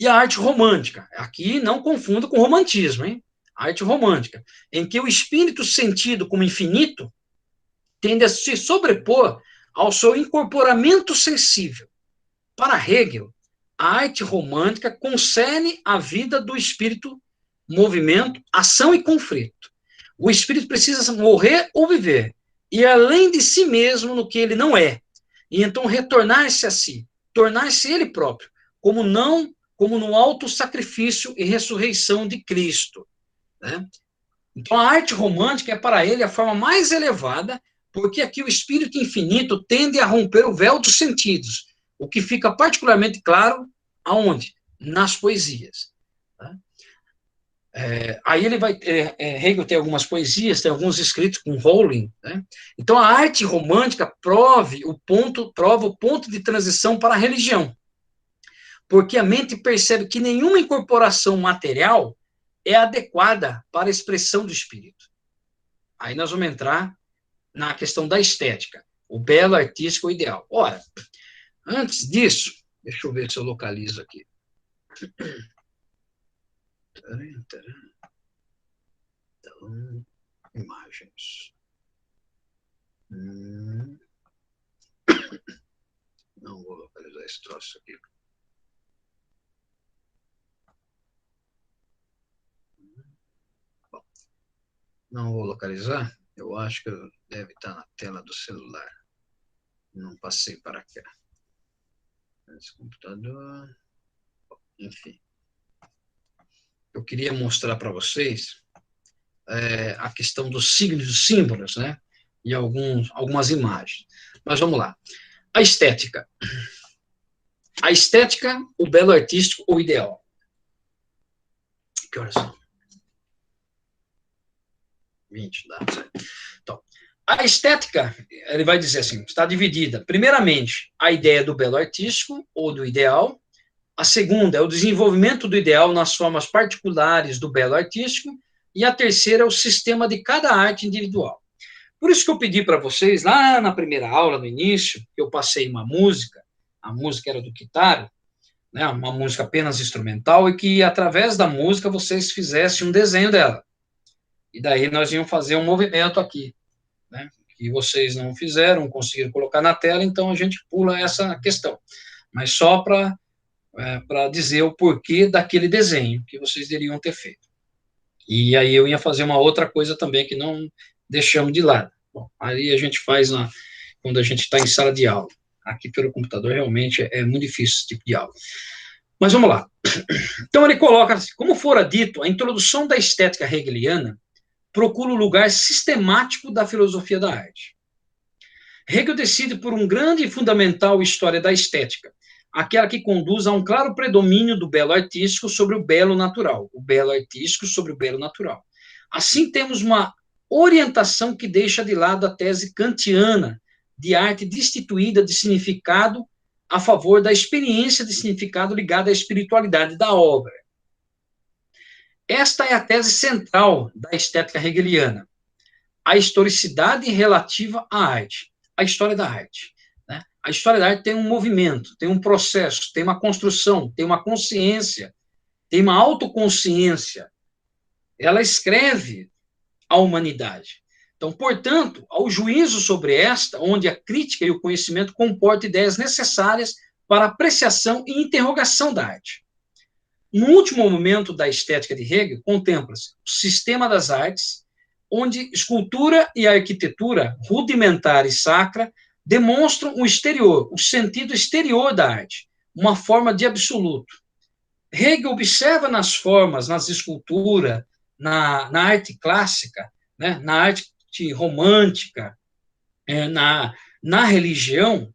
E a arte romântica. Aqui não confunda com romantismo, hein? A arte romântica, em que o espírito sentido como infinito tende a se sobrepor ao seu incorporamento sensível. Para Hegel, a arte romântica concerne a vida do espírito, movimento, ação e conflito. O espírito precisa morrer ou viver, e além de si mesmo no que ele não é, e então retornar-se a si, tornar-se ele próprio, como no auto-sacrifício e ressurreição de Cristo. Né? Então, a arte romântica é para ele a forma mais elevada, porque aqui o espírito infinito tende a romper o véu dos sentidos, o que fica particularmente claro aonde? Nas poesias. Tá? Aí ele vai Hegel tem algumas poesias, tem alguns escritos com Rowling. Né? Então, a arte romântica prova o ponto de transição para a religião, porque a mente percebe que nenhuma incorporação material é adequada para a expressão do espírito. Aí nós vamos entrar na questão da estética, o belo, artístico, o ideal. Ora, antes disso, deixa eu ver se eu localizo aqui. Então, imagens. Não vou localizar esse troço aqui. Bom, não vou localizar. Eu acho que deve estar na tela do celular. Não passei para cá. Esse computador. Enfim. Eu queria mostrar para vocês a questão dos signos e símbolos, né? E algumas imagens. Mas vamos lá. A estética. A estética, o belo, artístico, o ideal. Que horas são? 20, dá. Então, a estética, ele vai dizer assim, está dividida, primeiramente, a ideia do belo artístico ou do ideal. A segunda é o desenvolvimento do ideal nas formas particulares do belo artístico. E a terceira é o sistema de cada arte individual. Por isso que eu pedi para vocês, lá na primeira aula, no início, eu passei uma música, a música era do Kitaro, né, uma música apenas instrumental, e que, através da música, vocês fizessem um desenho dela. E daí nós íamos fazer um movimento aqui, né, que vocês não fizeram, conseguiram colocar na tela, então a gente pula essa questão. Mas só para dizer o porquê daquele desenho que vocês deveriam ter feito. E aí eu ia fazer uma outra coisa também que não deixamos de lado. Bom, aí a gente faz quando a gente está em sala de aula. Aqui pelo computador realmente é muito difícil esse tipo de aula. Mas vamos lá. Então ele coloca assim, como fora dito, a introdução da estética hegeliana procura o lugar sistemático da filosofia da arte. Hegel decide por um grande e fundamental história da estética, aquela que conduz a um claro predomínio do belo artístico sobre o belo natural, o belo artístico sobre o belo natural. Assim, temos uma orientação que deixa de lado a tese kantiana de arte destituída de significado a favor da experiência de significado ligada à espiritualidade da obra. Esta é a tese central da estética hegeliana, a historicidade relativa à arte, a história da arte. A história da arte tem um movimento, tem um processo, tem uma construção, tem uma consciência, tem uma autoconsciência. Ela escreve a humanidade. Então, portanto, ao juízo sobre esta, onde a crítica e o conhecimento comportam ideias necessárias para apreciação e interrogação da arte. No último momento da estética de Hegel, contempla-se o sistema das artes, onde escultura e arquitetura rudimentar e sacra demonstram o exterior, o sentido exterior da arte, uma forma de absoluto. Hegel observa nas formas, nas esculturas, na arte clássica, né, na arte romântica, na religião,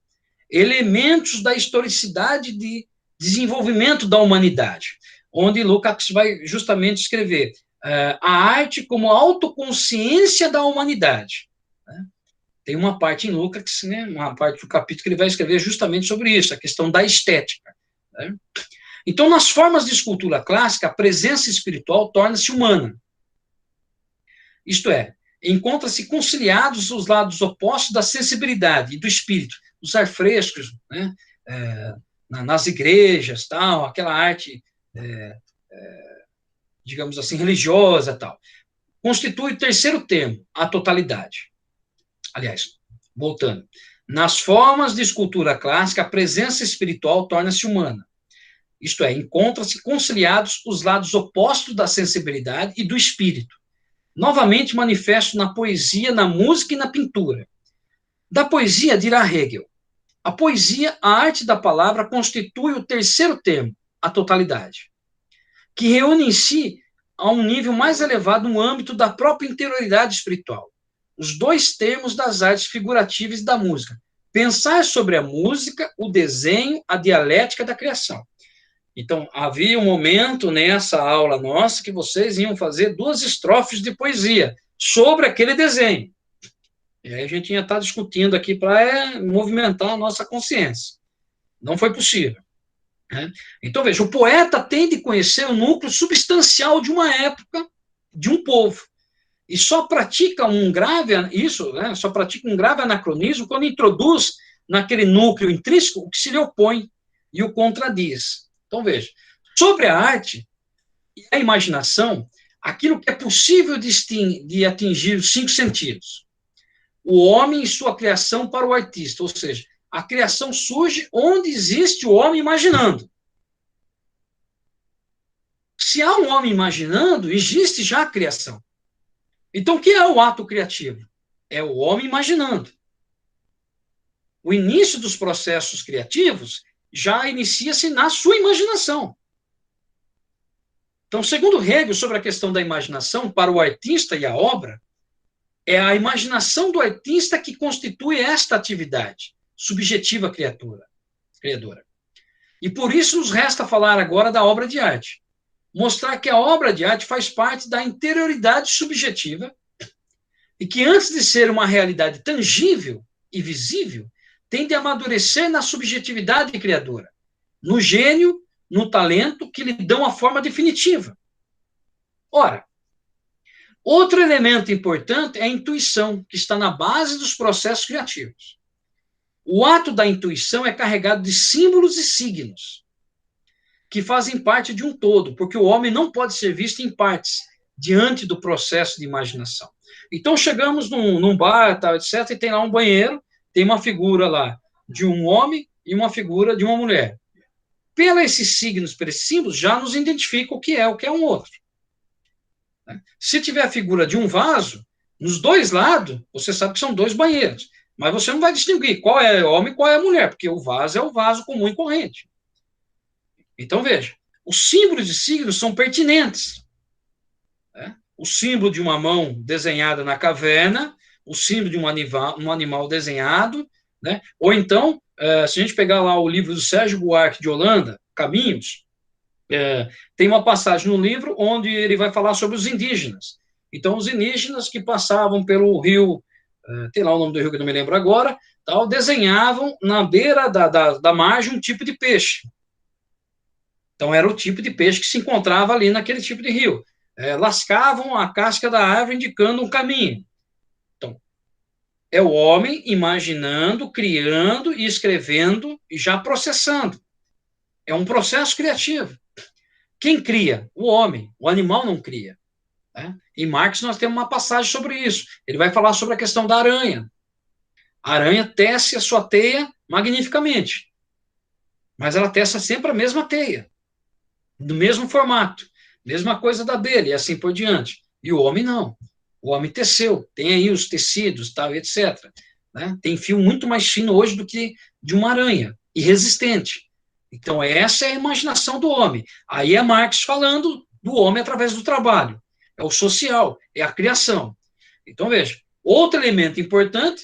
elementos da historicidade de desenvolvimento da humanidade, onde Lukács vai justamente escrever a arte como autoconsciência da humanidade. Né? Tem uma parte em Lukács, né, uma parte do capítulo que ele vai escrever justamente sobre isso, a questão da estética. Né? Então, nas formas de escultura clássica, a presença espiritual torna-se humana. Isto é, encontra-se conciliados os lados opostos da sensibilidade e do espírito, os afrescos, né, nas igrejas, tal, aquela arte, digamos assim, religiosa, tal. Constitui o terceiro termo, a totalidade. Aliás, voltando, nas formas de escultura clássica, a presença espiritual torna-se humana. Isto é, encontra-se conciliados os lados opostos da sensibilidade e do espírito, novamente manifesto na poesia, na música e na pintura. Da poesia, dirá Hegel, a poesia, a arte da palavra, constitui o terceiro termo, a totalidade, que reúne em si, a um nível mais elevado, no âmbito da própria interioridade espiritual, os dois termos das artes figurativas e da música. Pensar sobre a música, o desenho, a dialética da criação. Então, havia um momento nessa aula nossa que vocês iam fazer 2 estrofes de poesia sobre aquele desenho. E aí a gente ia estar discutindo aqui para movimentar a nossa consciência. Não foi possível. Né? Então, veja, o poeta tem de conhecer o núcleo substancial de uma época, de um povo. e só pratica um grave, isso, né, só pratica um grave anacronismo quando introduz naquele núcleo intrínseco o que se lhe opõe e o contradiz. Então, veja, sobre a arte e a imaginação, aquilo que é possível de atingir os 5 sentidos. O homem e sua criação para o artista, ou seja, a criação surge onde existe o homem imaginando. Se há um homem imaginando, existe já a criação. Então, o que é o ato criativo? É o homem imaginando. O início dos processos criativos já inicia-se na sua imaginação. Então, segundo Hegel, sobre a questão da imaginação, para o artista e a obra, é a imaginação do artista que constitui esta atividade subjetiva criadora. E por isso nos resta falar agora da obra de arte. Mostrar que a obra de arte faz parte da interioridade subjetiva e que, antes de ser uma realidade tangível e visível, tem de amadurecer na subjetividade criadora, no gênio, no talento que lhe dão a forma definitiva. Ora, outro elemento importante é a intuição, que está na base dos processos criativos. O ato da intuição é carregado de símbolos e signos, que fazem parte de um todo, porque o homem não pode ser visto em partes, diante do processo de imaginação. Então, chegamos num bar, tal, etc., e tem lá um banheiro, tem uma figura lá de um homem e uma figura de uma mulher. Pelos esses signos, pelos símbolos, já nos identifica o que é um outro. Se tiver a figura de um vaso, nos dois lados, você sabe que são 2 banheiros. Mas você não vai distinguir qual é homem e qual é a mulher, porque o vaso é o vaso comum e corrente. Então, veja, os símbolos e signos são pertinentes. Né? O símbolo de uma mão desenhada na caverna, o símbolo de um animal desenhado, né? Ou então, se a gente pegar lá o livro do Sérgio Buarque de Holanda, Caminhos, tem uma passagem no livro onde ele vai falar sobre os indígenas. Então, os indígenas que passavam pelo rio, tem lá o nome do rio que eu não me lembro agora, tal, desenhavam na beira da margem um tipo de peixe. Então, era o tipo de peixe que se encontrava ali naquele tipo de rio. Lascavam a casca da árvore, indicando um caminho. Então, é o homem imaginando, criando e escrevendo e já processando. É um processo criativo. Quem cria? O homem. O animal não cria. Né? Em Marx, nós temos uma passagem sobre isso. Ele vai falar sobre a questão da aranha. A aranha tece a sua teia magnificamente. Mas ela tece sempre a mesma teia. Do mesmo formato, mesma coisa da abelha, e assim por diante. E o homem não. O homem teceu, tem aí os tecidos, tal, etc. Né? Tem fio muito mais fino hoje do que de uma aranha, e resistente. Então, essa é a imaginação do homem. Aí é Marx falando do homem através do trabalho. É o social, é a criação. Então, veja, outro elemento importante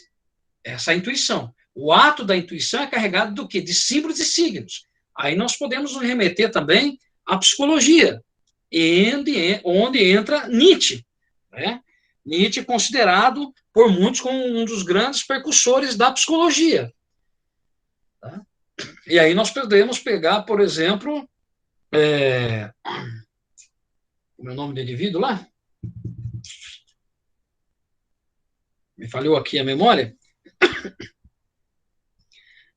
é essa intuição. O ato da intuição é carregado do quê? De símbolos e signos. Aí nós podemos nos remeter também a psicologia, onde entra Nietzsche. Né? Nietzsche é considerado por muitos como um dos grandes percussores da psicologia. Tá? E aí nós podemos pegar, por exemplo, o meu nome do indivíduo lá? Me falhou aqui a memória.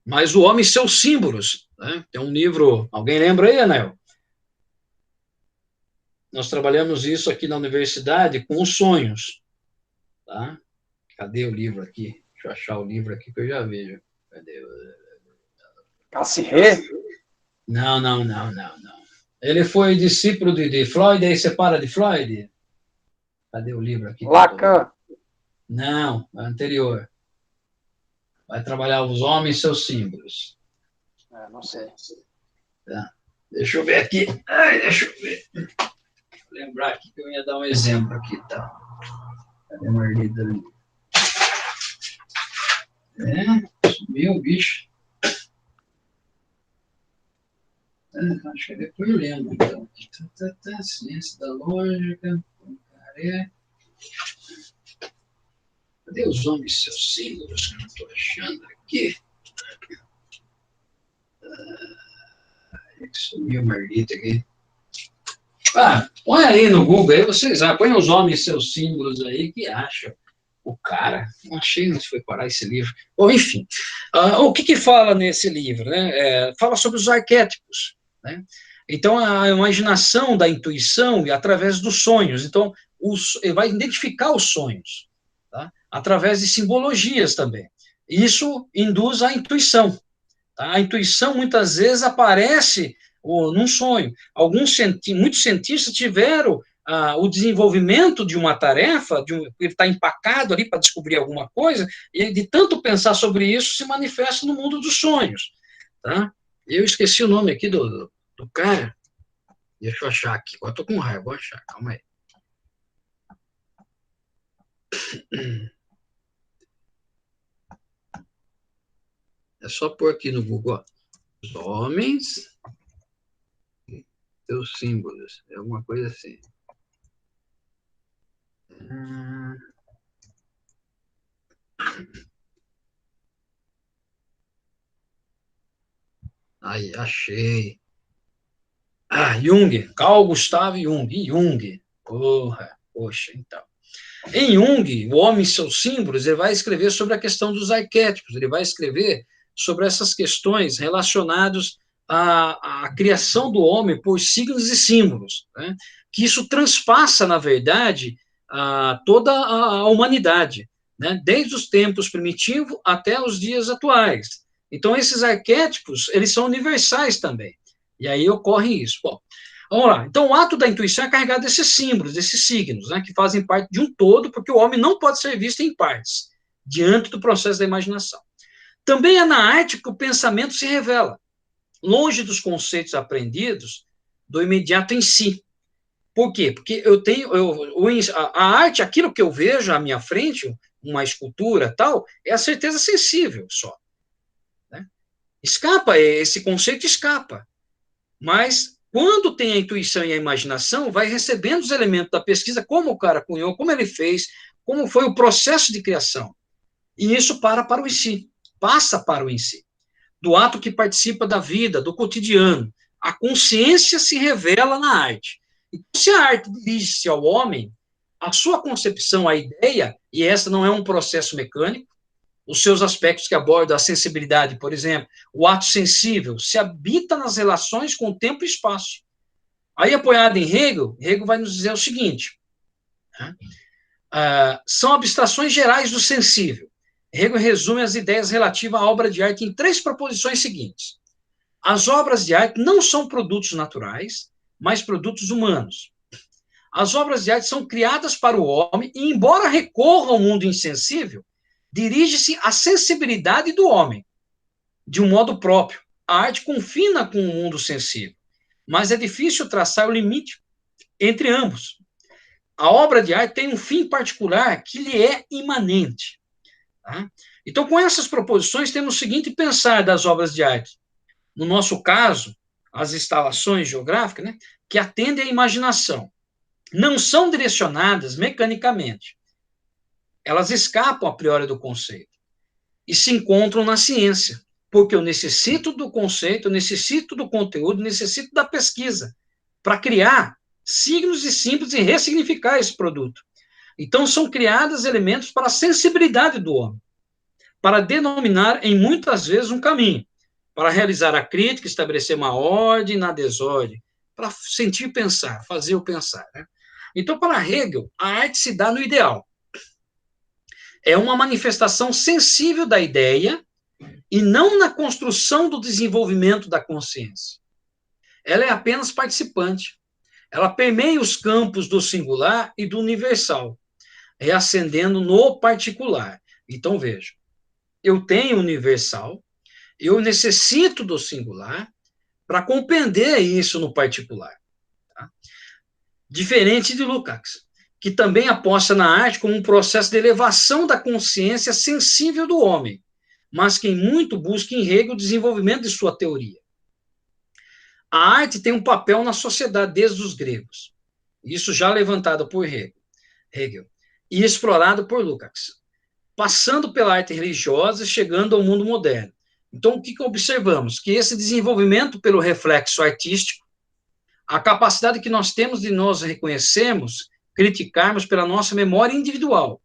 Mas o homem e seus símbolos. Né? Tem um livro, alguém lembra aí, Anel? Nós trabalhamos isso aqui na universidade com os sonhos. Tá? Cadê o livro aqui? Deixa eu achar o livro aqui que eu já vejo. Cadê? Cassirer? Não. Ele foi discípulo de Freud, aí você para de Freud? Cadê o livro aqui? Lacan. Não, é anterior. Vai trabalhar os homens e seus símbolos. Não sei. Tá. Deixa eu ver aqui. Deixa eu ver. Vou lembrar aqui que eu ia dar um exemplo aqui, tá? Cadê a Marlida ali? Sumiu, bicho. Acho que depois eu lembro, então. Ciência da lógica. Cadê os homens e seus símbolos que eu estou achando aqui? Sumiu o Marlita aqui. Põe aí no Google, aí vocês põe os homens e seus símbolos aí, que acham. O cara, não achei onde foi parar esse livro. Bom, enfim, o que fala nesse livro? Né? Fala sobre os arquétipos, né? Então, a imaginação da intuição e através dos sonhos. Então, ele vai identificar os sonhos, tá? Através de simbologias também. Isso induz à intuição. Tá? A intuição, muitas vezes, aparece num sonho. Muitos cientistas tiveram o desenvolvimento de uma tarefa, ele está empacado ali para descobrir alguma coisa, e de tanto pensar sobre isso, se manifesta no mundo dos sonhos. Tá? Eu esqueci o nome aqui do cara. Deixa eu achar aqui. Agora estou com raiva, vou achar, calma aí. É só pôr aqui no Google, ó. Os homens, seus símbolos, é alguma coisa assim. Aí, achei. Jung, Carl Gustav Jung. Poxa, então. Em Jung, o homem e seus símbolos, ele vai escrever sobre a questão dos arquétipos, ele vai escrever sobre essas questões relacionadas à criação do homem por signos e símbolos, né? Que isso transpassa, na verdade, toda a humanidade, né? Desde os tempos primitivos até os dias atuais. Então, esses arquétipos, eles são universais também. E aí ocorre isso. Bom, vamos lá. Então, o ato da intuição é carregado desses símbolos, desses signos, né, que fazem parte de um todo, porque o homem não pode ser visto em partes, diante do processo da imaginação. Também é na arte que o pensamento se revela, longe dos conceitos aprendidos do imediato em si. Por quê? Porque a arte, aquilo que eu vejo à minha frente, uma escultura, tal, é a certeza sensível só. Né? Esse conceito escapa. Mas, quando tem a intuição e a imaginação, vai recebendo os elementos da pesquisa, como o cara cunhou, como ele fez, como foi o processo de criação. E isso para o em si, passa para o em si. Do ato que participa da vida, do cotidiano. A consciência se revela na arte. Então, se a arte dirige-se ao homem, a sua concepção, a ideia, e essa não é um processo mecânico, os seus aspectos que abordam a sensibilidade, por exemplo, o ato sensível, se habita nas relações com tempo e espaço. Aí, apoiado em Hegel, Hegel vai nos dizer o seguinte, né? São abstrações gerais do sensível. Hegel resume as ideias relativas à obra de arte em 3 proposições seguintes. As obras de arte não são produtos naturais, mas produtos humanos. As obras de arte são criadas para o homem e, embora recorra ao mundo insensível, dirige-se à sensibilidade do homem, de um modo próprio. A arte confina com o mundo sensível, mas é difícil traçar o limite entre ambos. A obra de arte tem um fim particular que lhe é imanente. Tá? Então, com essas proposições, temos o seguinte pensar das obras de arte. No nosso caso, as instalações geográficas, né, que atendem à imaginação, não são direcionadas mecanicamente. Elas escapam a priori do conceito e se encontram na ciência, porque eu necessito do conceito, eu necessito do conteúdo, eu necessito da pesquisa para criar signos e símbolos e ressignificar esse produto. Então, são criados elementos para a sensibilidade do homem, para denominar, em muitas vezes, um caminho, para realizar a crítica, estabelecer uma ordem na desordem, para sentir e pensar, fazer o pensar. Né? Então, para Hegel, a arte se dá no ideal. É uma manifestação sensível da ideia e não na construção do desenvolvimento da consciência. Ela é apenas participante. Ela permeia os campos do singular e do universal, reacendendo no particular. Então, veja, eu tenho o universal, eu necessito do singular para compreender isso no particular. Tá? Diferente de Lukács, que também aposta na arte como um processo de elevação da consciência sensível do homem, mas que muito busca em Hegel o desenvolvimento de sua teoria. A arte tem um papel na sociedade desde os gregos, isso já levantado por Hegel e explorado por Lukács, passando pela arte religiosa e chegando ao mundo moderno. Então, o que observamos? Que esse desenvolvimento pelo reflexo artístico, a capacidade que nós temos de nós reconhecermos, criticarmos pela nossa memória individual,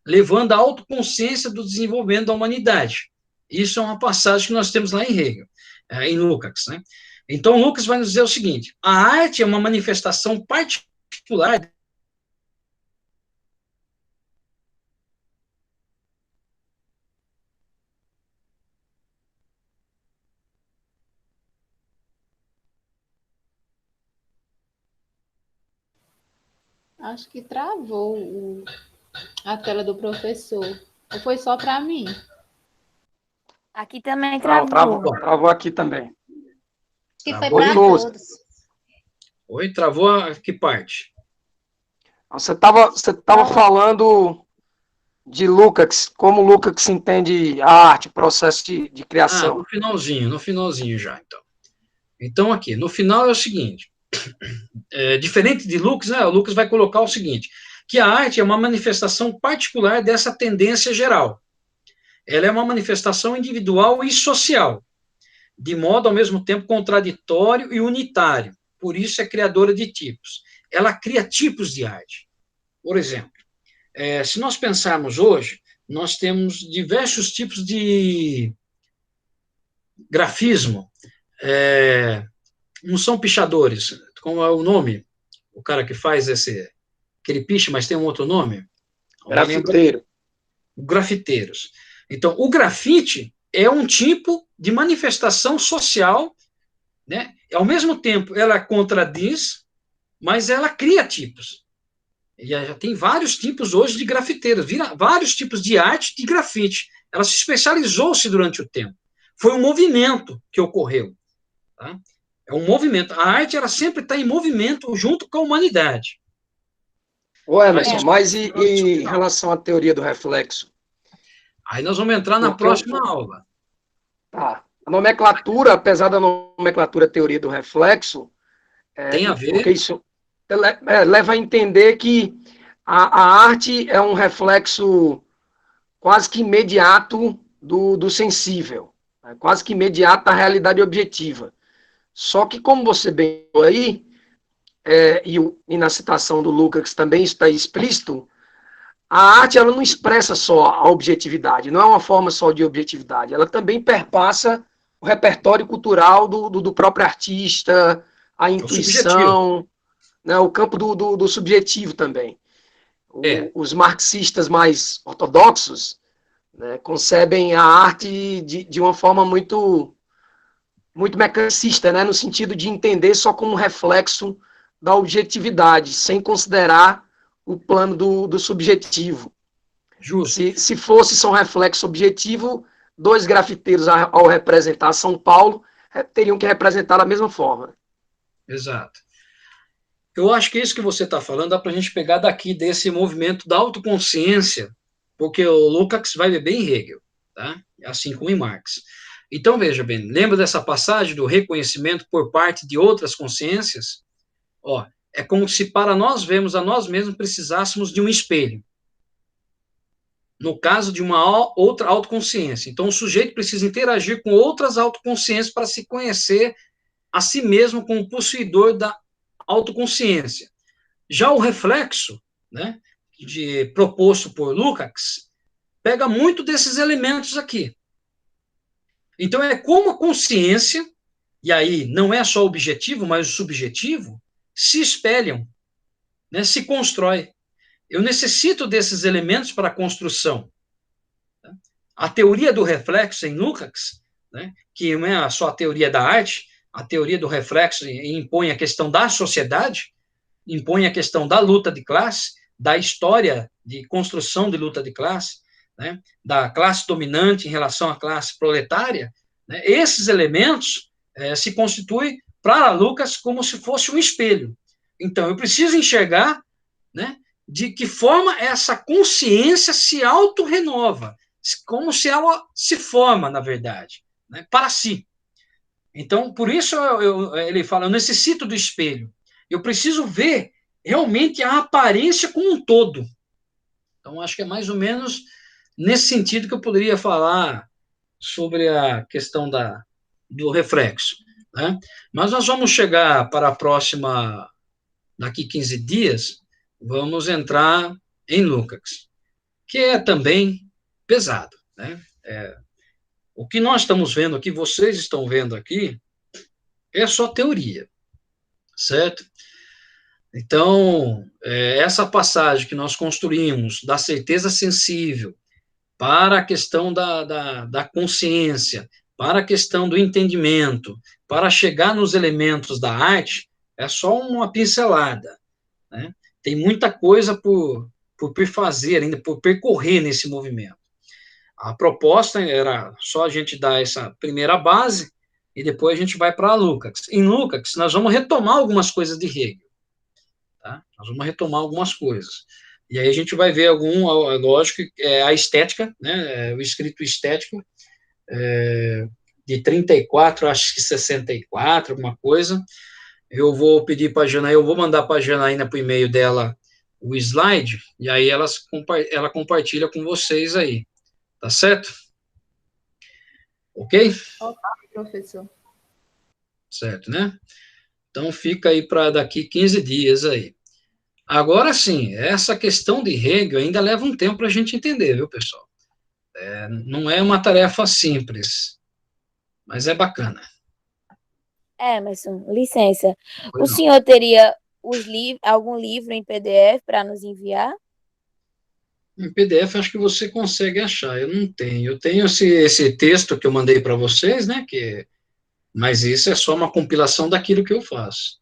levando à autoconsciência do desenvolvimento da humanidade. Isso é uma passagem que nós temos lá em Hegel, em Lukács, né? Então, Lucas vai nos dizer o seguinte: a arte é uma manifestação particular. Acho que travou a tela do professor. Ou foi só para mim? Aqui também Travou aqui também. Acho que foi Travou para aí? todos. Oi, travou que parte? Você tava falando de Lukács, como Lukács entende a arte, o processo de criação. No finalzinho já, então. Então, aqui, no final é o seguinte, diferente de Lucas, né, o Lucas vai colocar o seguinte, que a arte é uma manifestação particular dessa tendência geral. Ela é uma manifestação individual e social, de modo, ao mesmo tempo, contraditório e unitário. Por isso é criadora de tipos. Ela cria tipos de arte. Por exemplo, se nós pensarmos hoje, nós temos diversos tipos de grafismo. Não são pichadores, como é o nome? O cara que faz aquele piche, mas tem um outro nome? Grafiteiro. Grafiteiros. Então, o grafite é um tipo de manifestação social, né? Ao mesmo tempo, ela contradiz, mas ela cria tipos. E já tem vários tipos hoje de grafiteiros, vários tipos de arte de grafite. Ela se especializou-se durante o tempo. Foi um movimento que ocorreu. Tá? É um movimento. A arte, ela sempre está em movimento junto com a humanidade. Ô, Emerson, mas e em relação à teoria do reflexo? Aí nós vamos entrar na próxima aula. Tá. A nomenclatura, apesar da nomenclatura teoria do reflexo, tem a ver. Porque isso leva a entender que a arte é um reflexo quase que imediato do sensível, né? Quase que imediato da realidade objetiva. Só que, como você bem falou aí, e na citação do Lukács também está explícito, a arte ela não expressa só a objetividade, não é uma forma só de objetividade, ela também perpassa o repertório cultural do próprio artista, a intuição, né, o campo do subjetivo também. Os marxistas mais ortodoxos, né, concebem a arte de uma forma muito mecanicista, né, no sentido de entender só como reflexo da objetividade, sem considerar o plano do subjetivo. Justo. Se fosse só um reflexo objetivo, dois grafiteiros, ao representar São Paulo, teriam que representar da mesma forma. Exato. Eu acho que isso que você está falando dá para a gente pegar daqui, desse movimento da autoconsciência, porque o Lukács vai beber em Hegel, tá? Assim como em Marx. Então, veja bem, lembra dessa passagem do reconhecimento por parte de outras consciências? É como se para nós vermos a nós mesmos precisássemos de um espelho. No caso de uma outra autoconsciência. Então, o sujeito precisa interagir com outras autoconsciências para se conhecer a si mesmo como possuidor da autoconsciência. Já o reflexo, né, proposto por Lukács, pega muito desses elementos aqui. Então, é como a consciência, e aí não é só o objetivo, mas o subjetivo, se espelham, né, se constrói. Eu necessito desses elementos para a construção. A teoria do reflexo em Lukács, né, que não é só a teoria da arte, a teoria do reflexo impõe a questão da sociedade, impõe a questão da luta de classe, da história de construção de luta de classe, né, da classe dominante em relação à classe proletária, né, esses elementos se constituem para Lukács como se fosse um espelho. Então, eu preciso enxergar, né, de que forma essa consciência se autorrenova, como se ela se forma, na verdade, né, para si. Então, por isso ele fala, eu necessito do espelho. Eu preciso ver realmente a aparência como um todo. Então, acho que é mais ou menos nesse sentido que eu poderia falar sobre a questão do reflexo. né? Mas nós vamos chegar para a próxima, daqui 15 dias, vamos entrar em Lucas, que é também pesado, né? O que nós estamos vendo aqui, vocês estão vendo aqui, é só teoria, certo? Então, essa passagem que nós construímos da certeza sensível para a questão da consciência, para a questão do entendimento, para chegar nos elementos da arte, é só uma pincelada, né? Tem muita coisa por fazer ainda, por percorrer nesse movimento. A proposta era só a gente dar essa primeira base e depois a gente vai para Lukács. Em Lukács, nós vamos retomar algumas coisas de Hegel. Tá? Nós vamos retomar algumas coisas. E aí a gente vai ver lógico, a estética, né, o escrito estético, de 34, acho que 64, alguma coisa. Eu vou pedir para a Janaína, eu vou mandar para a Janaína para o e-mail dela o slide, e aí ela compartilha com vocês aí. Tá certo? Ok? Ok, professor. Certo, né? Então fica aí para daqui 15 dias aí. Agora sim, essa questão de Hegel ainda leva um tempo para a gente entender, viu, pessoal? Não é uma tarefa simples, mas é bacana. Emerson, licença. Pois O não. senhor teria algum livro em PDF para nos enviar? Em PDF, acho que você consegue achar. Eu não tenho. Eu tenho esse texto que eu mandei para vocês, né? Mas isso é só uma compilação daquilo que eu faço.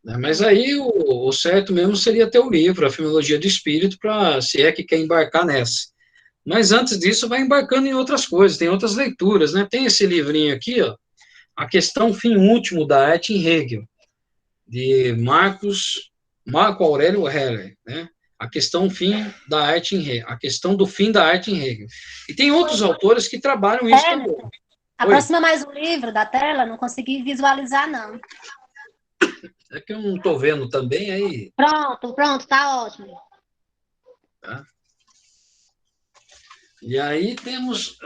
Né? Mas aí o certo mesmo seria ter o livro, a Filologia do Espírito, para se é que quer embarcar nessa. Mas antes disso, vai embarcando em outras coisas, tem outras leituras, né? Tem esse livrinho aqui, ó, A Questão Fim Último da Arte em Hegel, de Marco Aurélio Heller, né? A questão fim da arte em Hegel, a questão do fim da arte em Hegel. E tem outros autores que trabalham isso também. Aproxima mais o livro da tela, não consegui visualizar, não. É que eu não estou vendo também, aí... Pronto, tá ótimo. Tá? E aí temos...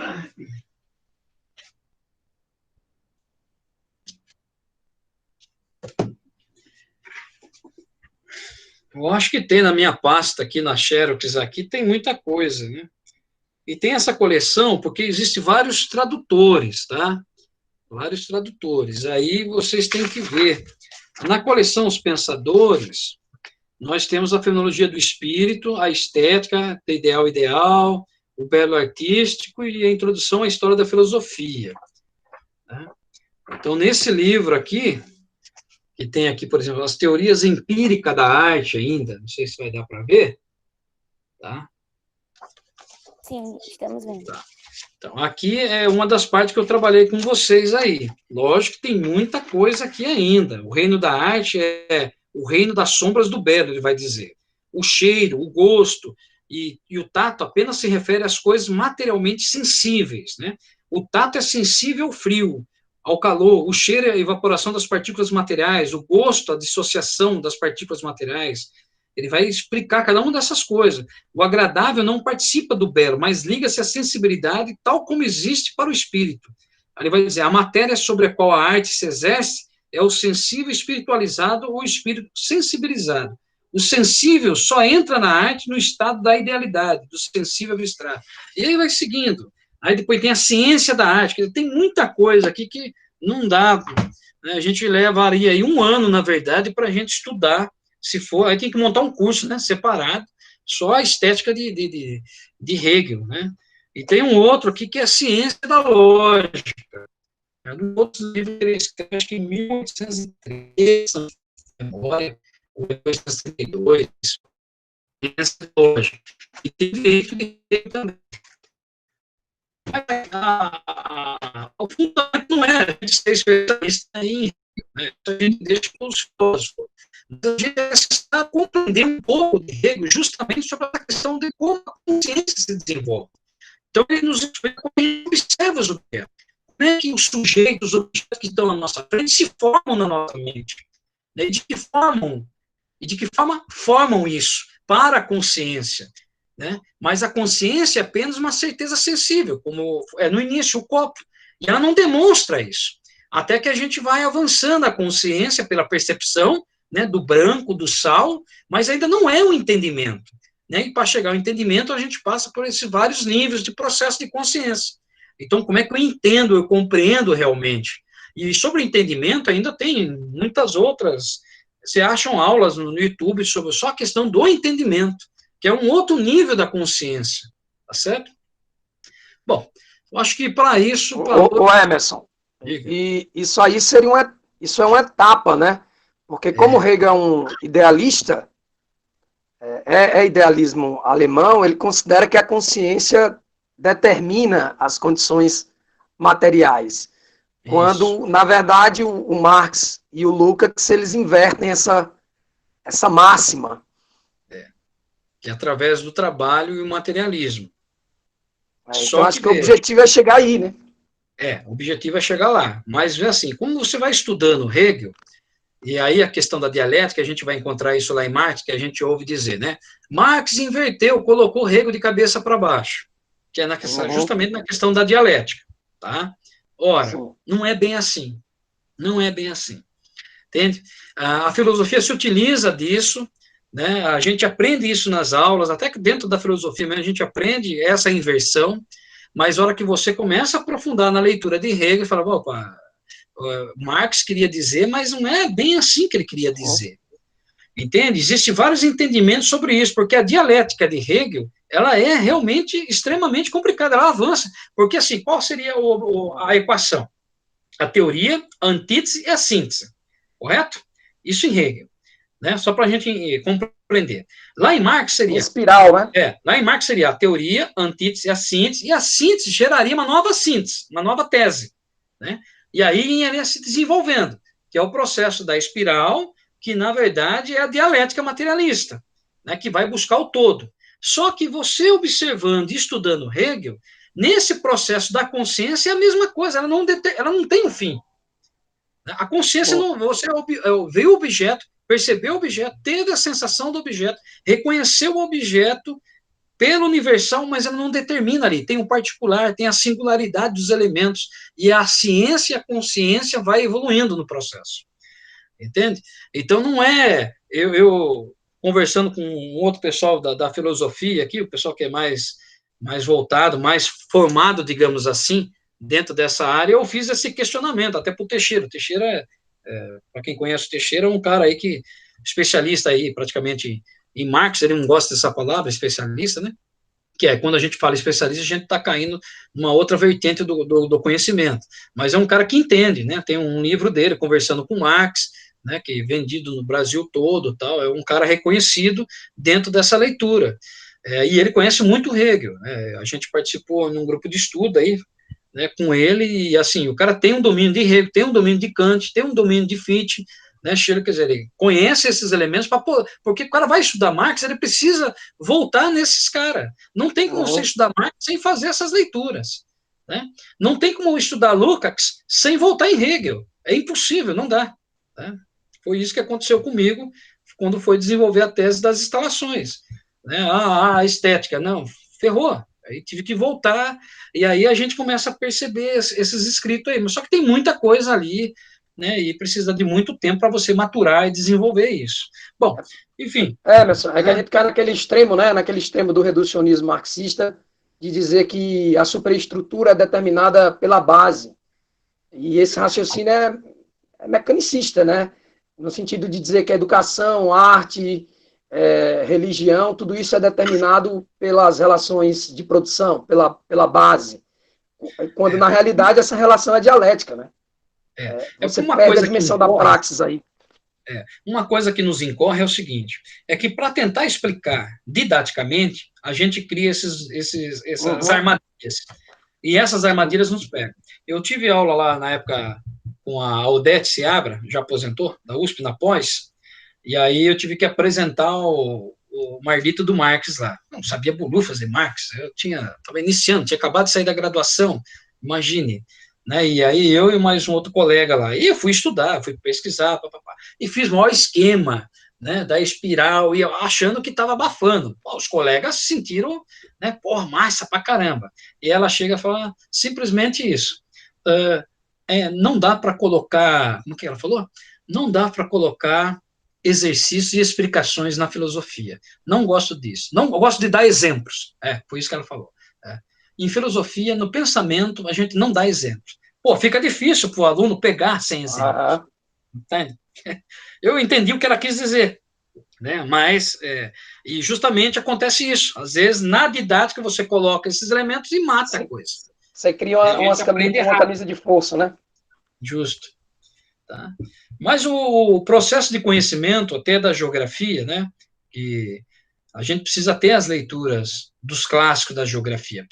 Eu acho que tem na minha pasta aqui, na Xerox, aqui tem muita coisa, né? E tem essa coleção porque existem vários tradutores, tá? Vários tradutores. Aí vocês têm que ver. Na coleção Os Pensadores, nós temos a Fenomenologia do Espírito, a Estética, o Ideal, o Belo Artístico e a Introdução à História da Filosofia. Né? Então, nesse livro aqui, que tem aqui, por exemplo, as teorias empíricas da arte ainda, não sei se vai dar para ver, tá? Sim, estamos vendo. Tá. Então, aqui é uma das partes que eu trabalhei com vocês aí. Lógico que tem muita coisa aqui ainda. O reino da arte é o reino das sombras do belo, ele vai dizer. O cheiro, o gosto e o tato apenas se refere às coisas materialmente sensíveis, né? O tato é sensível ao frio, ao calor, o cheiro é a evaporação das partículas materiais, o gosto, a dissociação das partículas materiais. Ele vai explicar cada uma dessas coisas. O agradável não participa do belo, mas liga-se à sensibilidade tal como existe para o espírito. Ele vai dizer, a matéria sobre a qual a arte se exerce é o sensível espiritualizado ou o espírito sensibilizado. O sensível só entra na arte no estado da idealidade, do sensível abstrato. E aí vai seguindo. Aí depois tem a ciência da arte, tem muita coisa aqui que não dá, né? A gente levaria aí 1 ano, na verdade, para a gente estudar. Se for, aí tem que montar um curso, né, separado, só a estética de Hegel, né? E tem um outro aqui que é a ciência da lógica. É um outro livro que ele escreve, acho que em 1803, memória, ou 1832, ciência da lógica. E tem direito de Hegel também. O fundamento não é a gente ser especialista em Hegel, né? A gente deixa para os filósofos. A gente precisa compreender um pouco de Hegel justamente sobre a questão de como a consciência se desenvolve. Então, ele nos explica como a gente observa os objetos. Como é que os sujeitos, os objetos que estão na nossa frente se formam na nossa mente. Né? E de que forma formam isso para a consciência. Né? Mas a consciência é apenas uma certeza sensível, como é no início o copo. E ela não demonstra isso. até que a gente vai avançando a consciência pela percepção, né, do branco, do sal, mas ainda não é um entendimento. Né? E para chegar ao entendimento, a gente passa por esses vários níveis de processo de consciência. Então, como é que eu entendo, eu compreendo realmente? E sobre o entendimento, ainda tem muitas outras. Você acham aulas no YouTube sobre só a questão do entendimento, que é um outro nível da consciência. Tá certo? Bom, eu acho que para isso... Ô, Emerson, e isso aí isso é uma etapa, né? Porque como Hegel é um idealista, é idealismo alemão, ele considera que a consciência determina as condições materiais. Quando, na verdade, o Marx e o Lukács, eles invertem essa máxima. Que é através do trabalho e o materialismo. Então, acho que o objetivo é chegar aí, né? O objetivo é chegar lá. Mas, assim, como você vai estudando Hegel, e aí a questão da dialética, a gente vai encontrar isso lá em Marx, que a gente ouve dizer, né? Marx inverteu, colocou Hegel de cabeça para baixo, que é justamente na questão da dialética, tá? Ora, não é bem assim. Não é bem assim. Entende? A filosofia se utiliza disso, né? A gente aprende isso nas aulas, até que dentro da filosofia mesmo a gente aprende essa inversão, mas a hora que você começa a aprofundar na leitura de Hegel, fala, opa, Marx queria dizer, mas não é bem assim que ele queria dizer. Entende? Existem vários entendimentos sobre isso, porque a dialética de Hegel, ela é realmente extremamente complicada, ela avança, porque assim, qual seria a equação? A teoria, a antítese e a síntese, correto? Isso em Hegel, né? Só para a gente compreender. Lá em Marx seria... espiral, né? Lá em Marx seria a teoria, a antítese e a síntese geraria uma nova síntese, uma nova tese, né? E aí ia se desenvolvendo, que é o processo da espiral, que na verdade é a dialética materialista, né, que vai buscar o todo. Só que você observando e estudando Hegel, nesse processo da consciência é a mesma coisa, ela não tem um fim. A consciência, você vê o objeto, percebeu o objeto, teve a sensação do objeto, reconheceu o objeto pelo universal, mas ela não determina ali, tem o particular, tem a singularidade dos elementos, e a ciência e a consciência vai evoluindo no processo, entende? Então não é, eu conversando com um outro pessoal da filosofia aqui, o pessoal que é mais voltado, mais formado, digamos assim, dentro dessa área, eu fiz esse questionamento, até para o Teixeira. O Teixeira, para quem conhece o Teixeira, é um cara aí que, especialista aí, praticamente, em Marx, ele não gosta dessa palavra, especialista, né? Que é, quando a gente fala especialista, a gente está caindo numa outra vertente do conhecimento. Mas é um cara que entende, né? Tem um livro dele, Conversando com Marx, né? Que é vendido no Brasil todo, tal. É um cara reconhecido dentro dessa leitura. E ele conhece muito Hegel, né? A gente participou num grupo de estudo aí, né, com ele, e assim, o cara tem um domínio de Hegel, tem um domínio de Kant, tem um domínio de Fichte, né, quer dizer, ele conhece esses elementos, porque o cara vai estudar Marx, ele precisa voltar nesses caras. Não tem como você estudar Marx sem fazer essas leituras. Né? Não tem como estudar Lukács sem voltar em Hegel. É impossível, não dá. Né? Foi isso que aconteceu comigo quando foi desenvolver a tese das instalações. Né? A estética, não, ferrou. Aí tive que voltar, e aí a gente começa a perceber esses escritos aí. Mas só que tem muita coisa ali, né, e precisa de muito tempo para você maturar e desenvolver isso. Bom, enfim. Emerson, que a gente cai naquele extremo, né, naquele extremo do reducionismo marxista, de dizer que a superestrutura é determinada pela base. E esse raciocínio é mecanicista, né? No sentido de dizer que a educação, arte, religião, tudo isso é determinado pelas relações de produção, pela base. Quando, na realidade, essa relação é dialética, né? Você uma perde coisa a dimensão da praxis aí. Uma coisa que nos incorre é o seguinte, é que para tentar explicar didaticamente, a gente cria essas armadilhas. E essas armadilhas nos pegam. Eu tive aula lá na época com a Odete Seabra, já aposentou, da USP na pós, e aí eu tive que apresentar o Marlito do Marx lá. Não sabia bolufas de Marx, eu estava iniciando, tinha acabado de sair da graduação, imagine. Né? E aí eu e mais um outro colega lá, e eu fui estudar, fui pesquisar, e fiz o maior esquema, né, da espiral, e achando que estava abafando. Os colegas sentiram, né, massa pra caramba. E ela chega a falar simplesmente isso. não dá para colocar, como que ela falou? Não dá para colocar exercícios e explicações na filosofia. Não gosto disso. Não gosto de dar exemplos. Foi isso que ela falou. Em filosofia, no pensamento, a gente não dá exemplos. Pô, fica difícil para o aluno pegar sem exemplos. Entende? Eu entendi o que ela quis dizer, né? Mas, e justamente acontece isso. Às vezes, na didática, você coloca esses elementos e mata a coisa. Você cria uma camisa de força, né? Justo. Tá? Mas o processo de conhecimento, até da geografia, né? Que a gente precisa ter as leituras dos clássicos da geografia.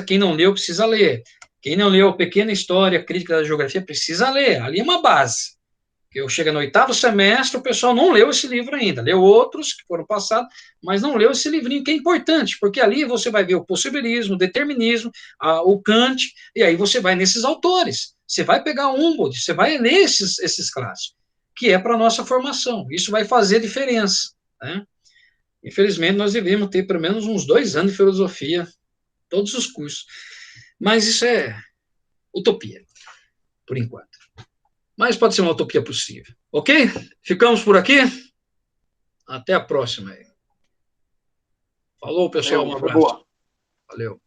Quem não leu, precisa ler. Quem não leu Pequena História Crítica da Geografia, precisa ler. Ali é uma base. Eu chego no 8º semestre, o pessoal não leu esse livro ainda. Leu outros que foram passados, mas não leu esse livrinho, que é importante, porque ali você vai ver o possibilismo, o determinismo, o Kant, e aí você vai nesses autores. Você vai pegar Humboldt, você vai ler esses clássicos, que é para a nossa formação. Isso vai fazer diferença, né? Infelizmente, nós devemos ter pelo menos uns 2 anos de filosofia, todos os cursos. Mas isso é utopia, por enquanto. Mas pode ser uma utopia possível. Ok? Ficamos por aqui? Até a próxima. Falou, pessoal. Um abraço. Valeu.